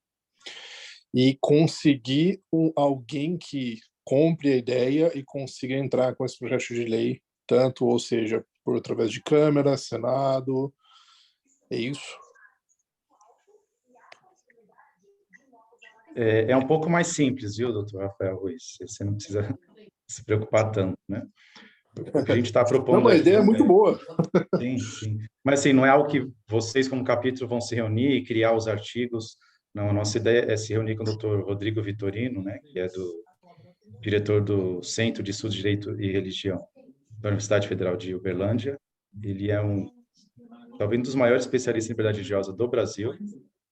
e conseguir alguém que compre a ideia e consiga entrar com esse projeto de lei, tanto, ou seja, por através de Câmara, Senado, é isso? É um pouco mais simples, viu, doutor Rafael Ruiz? Você não precisa se preocupar tanto, né? O que a gente está propondo... Não, uma ideia muito boa. Sim, sim. Mas, assim, não é algo que vocês, como capítulo, vão se reunir e criar os artigos. Não, a nossa ideia é se reunir com o Dr. Rodrigo Vitorino, né, que é diretor do Centro de Estudos de Direito e Religião da Universidade Federal de Uberlândia. Ele é talvez um dos maiores especialistas em liberdade religiosa do Brasil,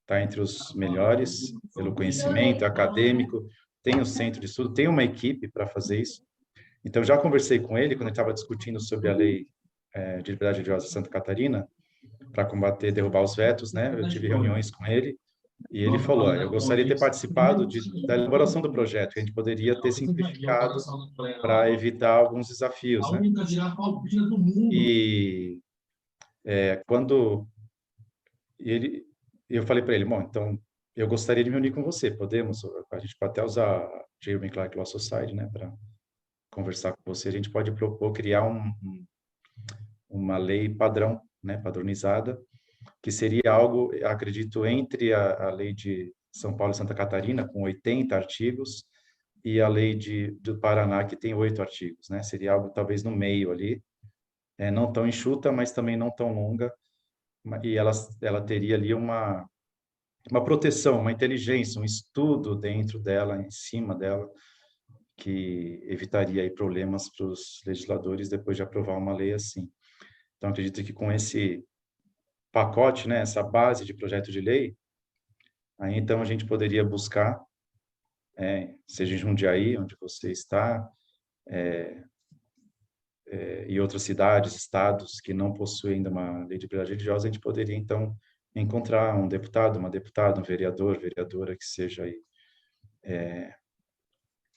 está entre os melhores pelo conhecimento acadêmico, tem o centro de estudo, tem uma equipe para fazer isso. Então, já conversei com ele quando ele estava discutindo sobre a lei de liberdade religiosa de Santa Catarina, para combater, derrubar os vetos, né? Eu tive reuniões com ele, e ele falou, eu gostaria de ter participado da elaboração do projeto, que a gente poderia ter simplificado para evitar alguns desafios, né? E quando eu falei para ele, bom, então eu gostaria de me unir com você, podemos? A gente pode até usar a J. Clark Law Society, né, para conversar com você. A gente pode propor criar uma lei padrão, né, padronizada, que seria algo, acredito, entre a lei de São Paulo e Santa Catarina, com 80 artigos, e a lei do Paraná, que tem 8 artigos, né? Seria algo talvez no meio ali, não tão enxuta, mas também não tão longa, e ela teria ali uma proteção, uma inteligência, um estudo dentro dela, em cima dela, que evitaria aí problemas para os legisladores depois de aprovar uma lei assim. Então, acredito que com esse pacote, né, essa base de projeto de lei, aí então a gente poderia buscar, seja em Jundiaí, onde você está, e outras cidades, estados que não possuem ainda uma lei de liberdade religiosa, a gente poderia então encontrar um deputado, uma deputada, um vereador, vereadora que seja aí,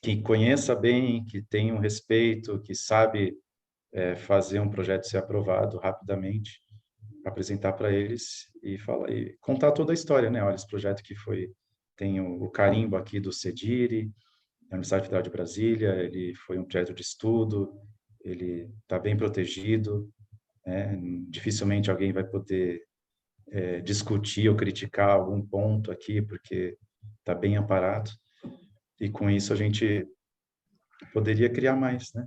que conheça bem, que tenha um respeito, que sabe fazer um projeto ser aprovado rapidamente, apresentar para eles e contar toda a história, né? Olha, esse projeto que tem o carimbo aqui do CEDIRI, da Universidade Federal de Brasília, ele foi um projeto de estudo, ele está bem protegido, dificilmente alguém vai poder discutir ou criticar algum ponto aqui, porque está bem amparado, e com isso a gente poderia criar mais, né?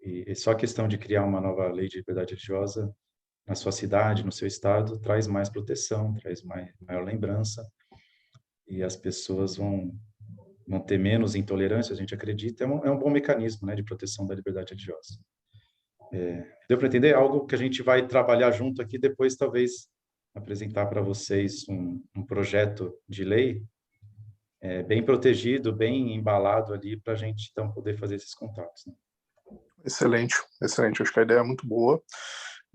E só a questão de criar uma nova lei de liberdade religiosa na sua cidade, no seu estado, traz mais proteção, traz maior lembrança, e as pessoas vão ter menos intolerância, a gente acredita, é um bom mecanismo, né, de proteção da liberdade religiosa. Deu para entender? Algo que a gente vai trabalhar junto aqui, depois talvez apresentar para vocês um projeto de lei bem protegido, bem embalado ali, para a gente então poder fazer esses contatos, né? Excelente, excelente. Acho que a ideia é muito boa.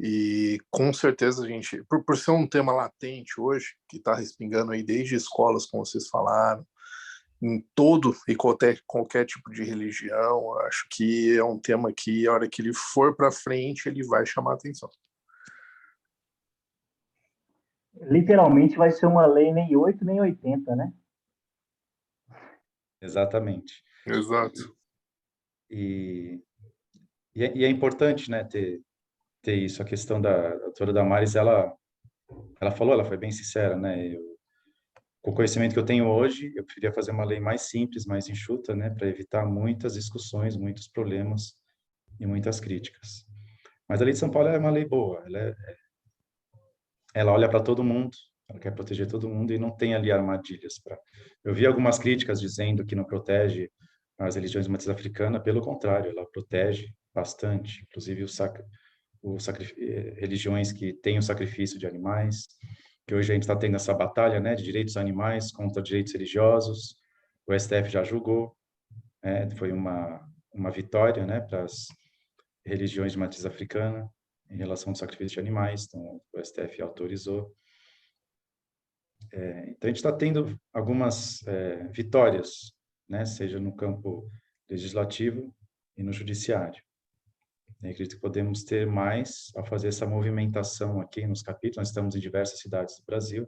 E com certeza a gente, por ser um tema latente hoje, que está respingando aí desde escolas, como vocês falaram, em todo e qualquer tipo de religião, acho que é um tema que, a hora que ele for para frente, ele vai chamar a atenção. Literalmente vai ser uma lei nem 8 nem 80, né? Exatamente. Exato. E é importante, né, ter isso. A questão da doutora Damares, ela falou, ela foi bem sincera, né? Com o conhecimento que eu tenho hoje, eu preferia fazer uma lei mais simples, mais enxuta, né, para evitar muitas discussões, muitos problemas e muitas críticas. Mas a lei de São Paulo é uma lei boa, ela olha para todo mundo, ela quer proteger todo mundo e não tem ali armadilhas. Eu vi algumas críticas dizendo que não protege as religiões de matriz africana, pelo contrário, ela protege bastante, inclusive religiões que têm o sacrifício de animais, que hoje a gente está tendo essa batalha, né, de direitos animais contra direitos religiosos. O STF já julgou, foi uma vitória, né, para as religiões de matriz africana em relação ao sacrifício de animais, então o STF autorizou. Então a gente está tendo algumas vitórias, né, seja no campo legislativo e no judiciário. Eu acredito que podemos ter mais ao fazer essa movimentação aqui nos capítulos. Nós estamos em diversas cidades do Brasil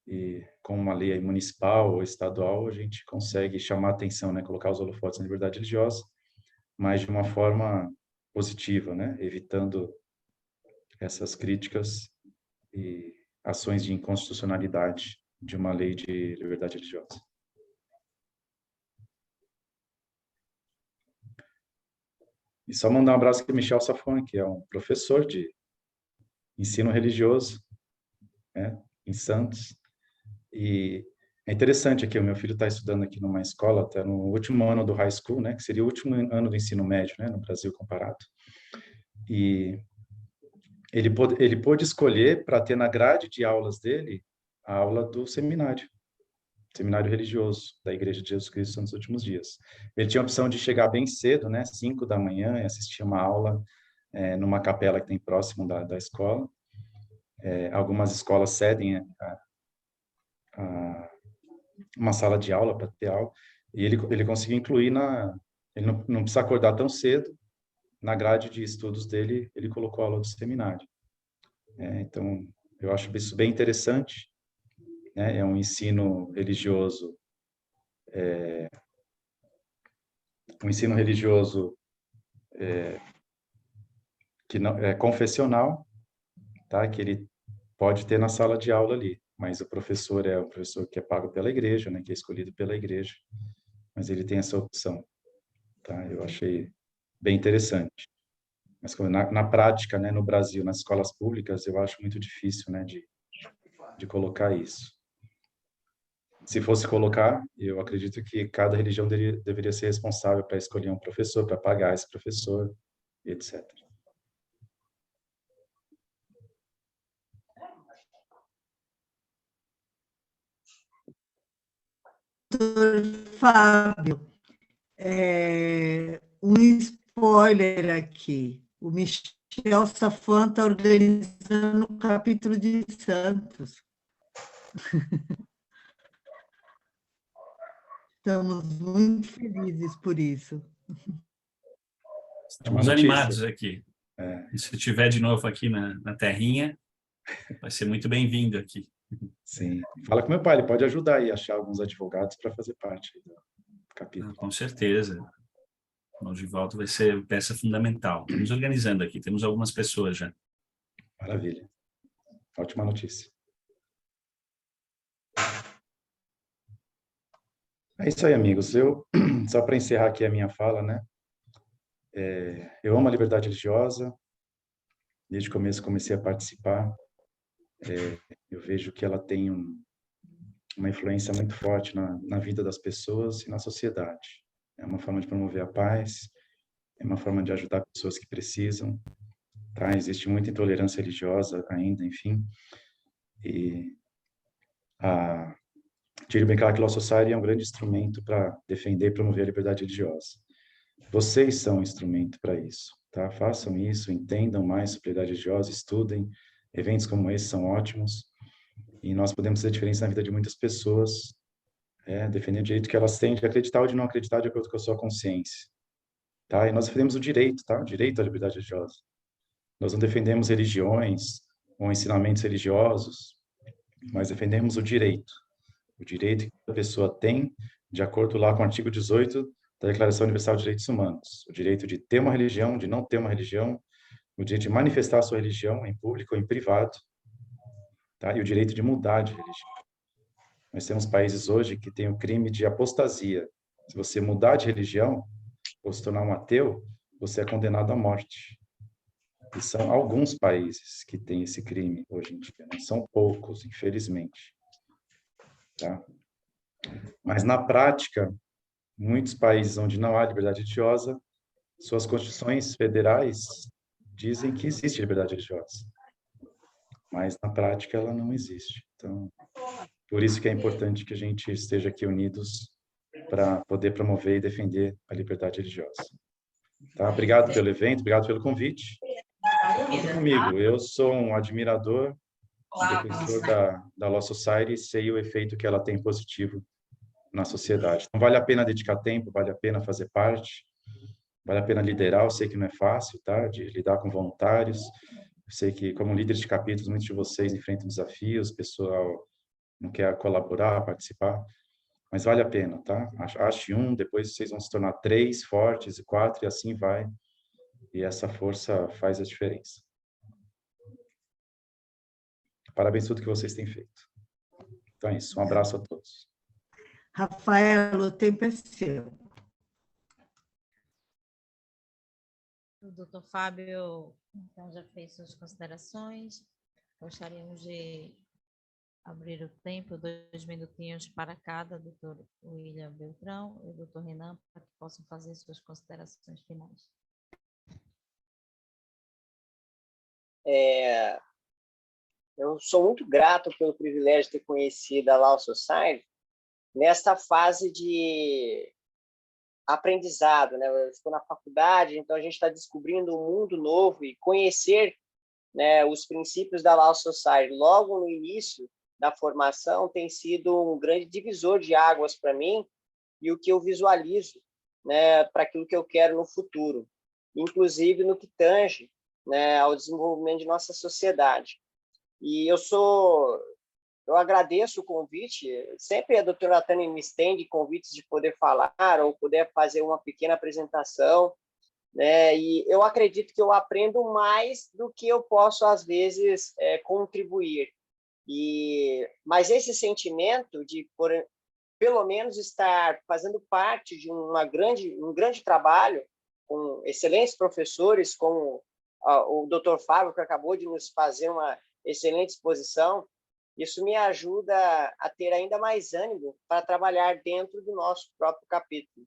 e com uma lei municipal ou estadual a gente consegue chamar a atenção, né, colocar os holofotes na liberdade religiosa, mas de uma forma positiva, né, evitando essas críticas e ações de inconstitucionalidade de uma lei de liberdade religiosa. E só mandar um abraço para o Michel Safon, que é um professor de ensino religioso, né, em Santos. E é interessante aqui, o meu filho está estudando aqui numa escola, está no último ano do high school, né, que seria o último ano do ensino médio, né, no Brasil comparado. E ele pôde escolher para ter na grade de aulas dele a aula do seminário religioso da Igreja de Jesus Cristo dos Últimos Dias. Ele tinha a opção de chegar bem cedo, né, 5 da manhã, e assistir uma aula numa capela que tem próximo da escola. Algumas escolas cedem uma sala de aula para ter aula, e ele conseguiu incluir ele não precisa acordar tão cedo, na grade de estudos dele, ele colocou a aula do seminário. Então, eu acho isso bem interessante, né? É um ensino religioso, que não é confessional, tá? Que ele pode ter na sala de aula ali, mas o professor é um professor que é pago pela igreja, né? Que é escolhido pela igreja, mas ele tem essa opção, tá? Eu achei bem interessante. Mas na prática, né, no Brasil, nas escolas públicas, eu acho muito difícil, né, de colocar isso. Se fosse colocar, eu acredito que cada religião deveria ser responsável para escolher um professor, para pagar esse professor, etc. Fábio, um spoiler aqui. O Michel Safon está organizando o capítulo de Santos. Estamos muito felizes por isso. Estamos animados aqui. E se estiver de novo aqui na terrinha, vai ser muito bem-vindo aqui. Sim. Fala com meu pai, ele pode ajudar aí a achar alguns advogados para fazer parte do capítulo. Com certeza. O Givaldo vai ser peça fundamental. Estamos organizando aqui, temos algumas pessoas já. Maravilha. Ótima notícia. É isso aí, amigos. Só para encerrar aqui a minha fala, né? Eu amo a liberdade religiosa. Desde o começo comecei a participar. Eu vejo que ela tem uma influência muito forte na vida das pessoas e na sociedade. É uma forma de promover a paz, é uma forma de ajudar pessoas que precisam. Tá? Existe muita intolerância religiosa ainda, enfim. E tire bem claro que a Law Society é um grande instrumento para defender e promover a liberdade religiosa. Vocês são um instrumento para isso. Tá? Façam isso, entendam mais sobre liberdade religiosa, estudem. Eventos como esse são ótimos. E nós podemos fazer diferença na vida de muitas pessoas, defendendo o direito que elas têm de acreditar ou de não acreditar de acordo com a sua consciência. Tá? E nós defendemos o direito, tá? O direito à liberdade religiosa. Nós não defendemos religiões ou ensinamentos religiosos, mas defendemos o direito que a pessoa tem, de acordo lá com o artigo 18 da Declaração Universal de Direitos Humanos. O direito de ter uma religião, de não ter uma religião, o direito de manifestar a sua religião em público ou em privado, tá? E o direito de mudar de religião. Nós temos países hoje que têm o crime de apostasia. Se você mudar de religião, ou se tornar um ateu, você é condenado à morte. E são alguns países que têm esse crime hoje em dia, né? São poucos, infelizmente. Tá? Mas, na prática, muitos países onde não há liberdade religiosa, suas constituições federais dizem que existe liberdade religiosa. Mas, na prática, ela não existe. Então, por isso que é importante que a gente esteja aqui unidos para poder promover e defender a liberdade religiosa. Tá? Obrigado pelo evento, obrigado pelo convite. Conta comigo, eu sou um admirador, um defensor da Law Society e sei o efeito que ela tem positivo na sociedade. Então, vale a pena dedicar tempo, vale a pena fazer parte, vale a pena liderar. Eu sei que não é fácil, tá? De lidar com voluntários. Eu sei que, como líderes de capítulos, muitos de vocês enfrentam desafios, o pessoal não quer colaborar, participar, mas vale a pena, tá? Ache um, depois vocês vão se tornar 3 fortes e 4, e assim vai. E essa força faz a diferença. Parabéns por tudo que vocês têm feito. Então é isso. Um abraço a todos. Rafael, o tempo é seu. O doutor Fábio, então, já fez suas considerações. Gostaríamos de abrir o tempo, 2 minutinhos para cada, doutor William Beltrão e o doutor Renan, para que possam fazer suas considerações finais. Eu sou muito grato pelo privilégio de ter conhecido a Law Society nesta fase de aprendizado, né? Eu estou na faculdade, então a gente está descobrindo um mundo novo e conhecer, né, os princípios da Law Society logo no início da formação tem sido um grande divisor de águas para mim e o que eu visualizo, né, para aquilo que eu quero no futuro, inclusive no que tange, né, ao desenvolvimento de nossa sociedade. E eu agradeço o convite, sempre a doutora Tânia me estende convites de poder falar ou poder fazer uma pequena apresentação, né? E eu acredito que eu aprendo mais do que eu posso, às vezes, contribuir. Mas esse sentimento de, pelo menos, estar fazendo parte de um grande trabalho com excelentes professores, como o Dr. Fábio, que acabou de nos fazer uma excelente exposição, isso me ajuda a ter ainda mais ânimo para trabalhar dentro do nosso próprio capítulo.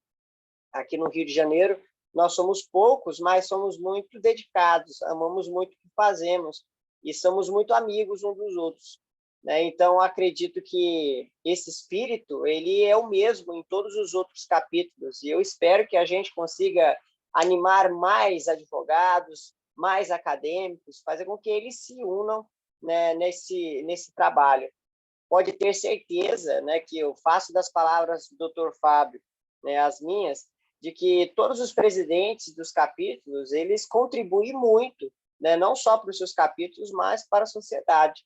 Aqui no Rio de Janeiro, nós somos poucos, mas somos muito dedicados, amamos muito o que fazemos e somos muito amigos uns dos outros, né? Então, acredito que esse espírito ele é o mesmo em todos os outros capítulos e eu espero que a gente consiga animar mais advogados, mais acadêmicos, fazer com que eles se unam, né, nesse trabalho. Pode ter certeza, né, que eu faço das palavras do Dr. Fábio, né, as minhas, de que todos os presidentes dos capítulos, eles contribuem muito, né, não só para os seus capítulos, mas para a sociedade,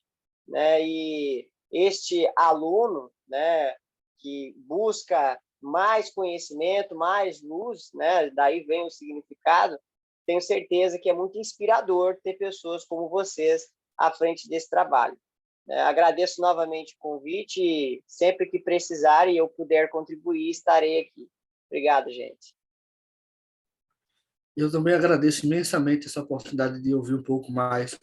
né? E este aluno, né, que busca mais conhecimento, mais luz, né, daí vem o significado, tenho certeza que é muito inspirador ter pessoas como vocês à frente desse trabalho. Agradeço novamente o convite e sempre que precisar e eu puder contribuir, estarei aqui. Obrigado, gente. Eu também agradeço imensamente essa oportunidade de ouvir um pouco mais do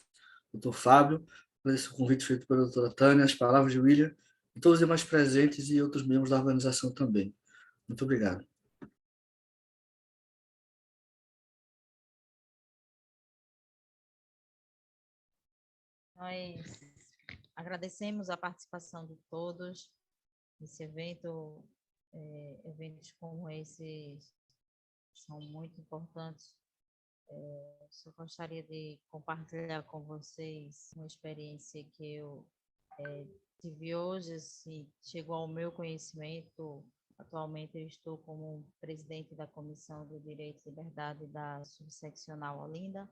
doutor Fábio, por esse convite feito pela doutora Tânia, as palavras de William, e todos os demais presentes e outros membros da organização também. Muito obrigado. Nós agradecemos a participação de todos nesse evento. Eventos como esses são muito importantes. Só gostaria de compartilhar com vocês uma experiência que eu tive hoje, assim, chegou ao meu conhecimento. Atualmente eu estou como presidente da Comissão do Direito e Liberdade da Subseccional Olinda,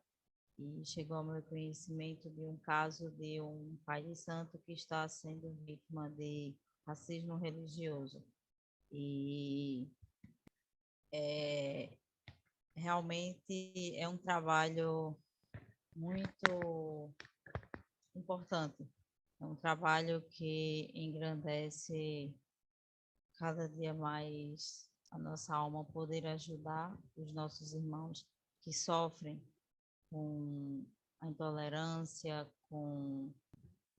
e chegou ao meu conhecimento de um caso de um pai de santo que está sendo vítima de racismo religioso. E realmente é um trabalho muito importante. É um trabalho que engrandece cada dia mais a nossa alma, poder ajudar os nossos irmãos que sofrem com a intolerância, com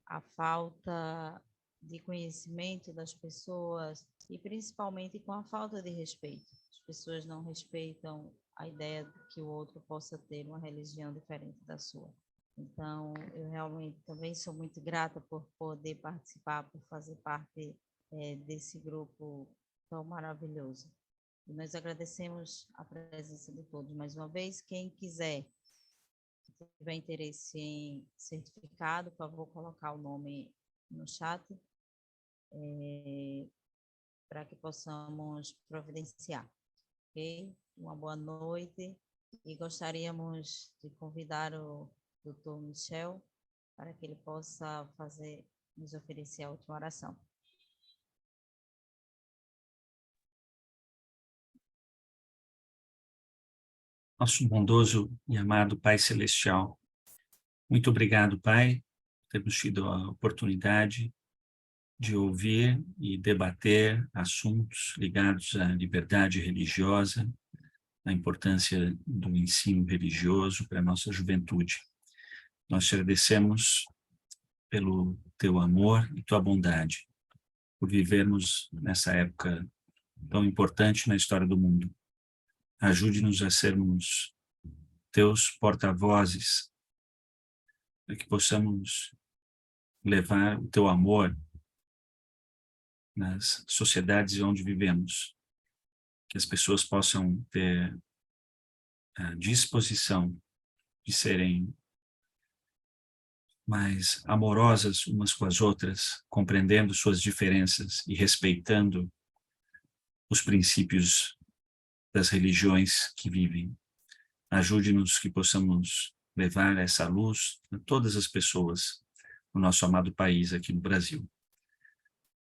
a falta de conhecimento das pessoas e principalmente com a falta de respeito. As pessoas não respeitam a ideia de que o outro possa ter uma religião diferente da sua. Então, eu realmente também sou muito grata por poder participar, por fazer parte desse grupo tão maravilhoso. E nós agradecemos a presença de todos mais uma vez. Quem quiser, se tiver interesse em certificado, por favor, colocar o nome no chat, para que possamos providenciar. Ok? Uma boa noite e gostaríamos de convidar o Dr. Michel para que ele possa nos oferecer a última oração. Nosso bondoso e amado Pai Celestial, muito obrigado, Pai, por termos tido a oportunidade de ouvir e debater assuntos ligados à liberdade religiosa, a importância do ensino religioso para a nossa juventude. Nós te agradecemos pelo teu amor e tua bondade, por vivermos nessa época tão importante na história do mundo. Ajude-nos a sermos teus porta-vozes, para que possamos levar o teu amor nas sociedades onde vivemos, que as pessoas possam ter a disposição de serem mais amorosas umas com as outras, compreendendo suas diferenças e respeitando os princípios das religiões que vivem. Ajude-nos que possamos levar essa luz a todas as pessoas no nosso amado país aqui no Brasil.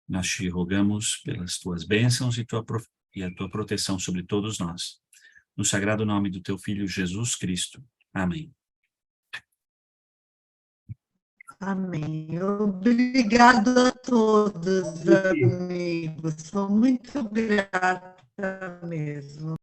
Nós te rogamos pelas tuas bênçãos e a tua proteção sobre todos nós. No sagrado nome do teu Filho Jesus Cristo. Amém. Amém. Obrigado a todos, amigos. Sou muito grata mesmo.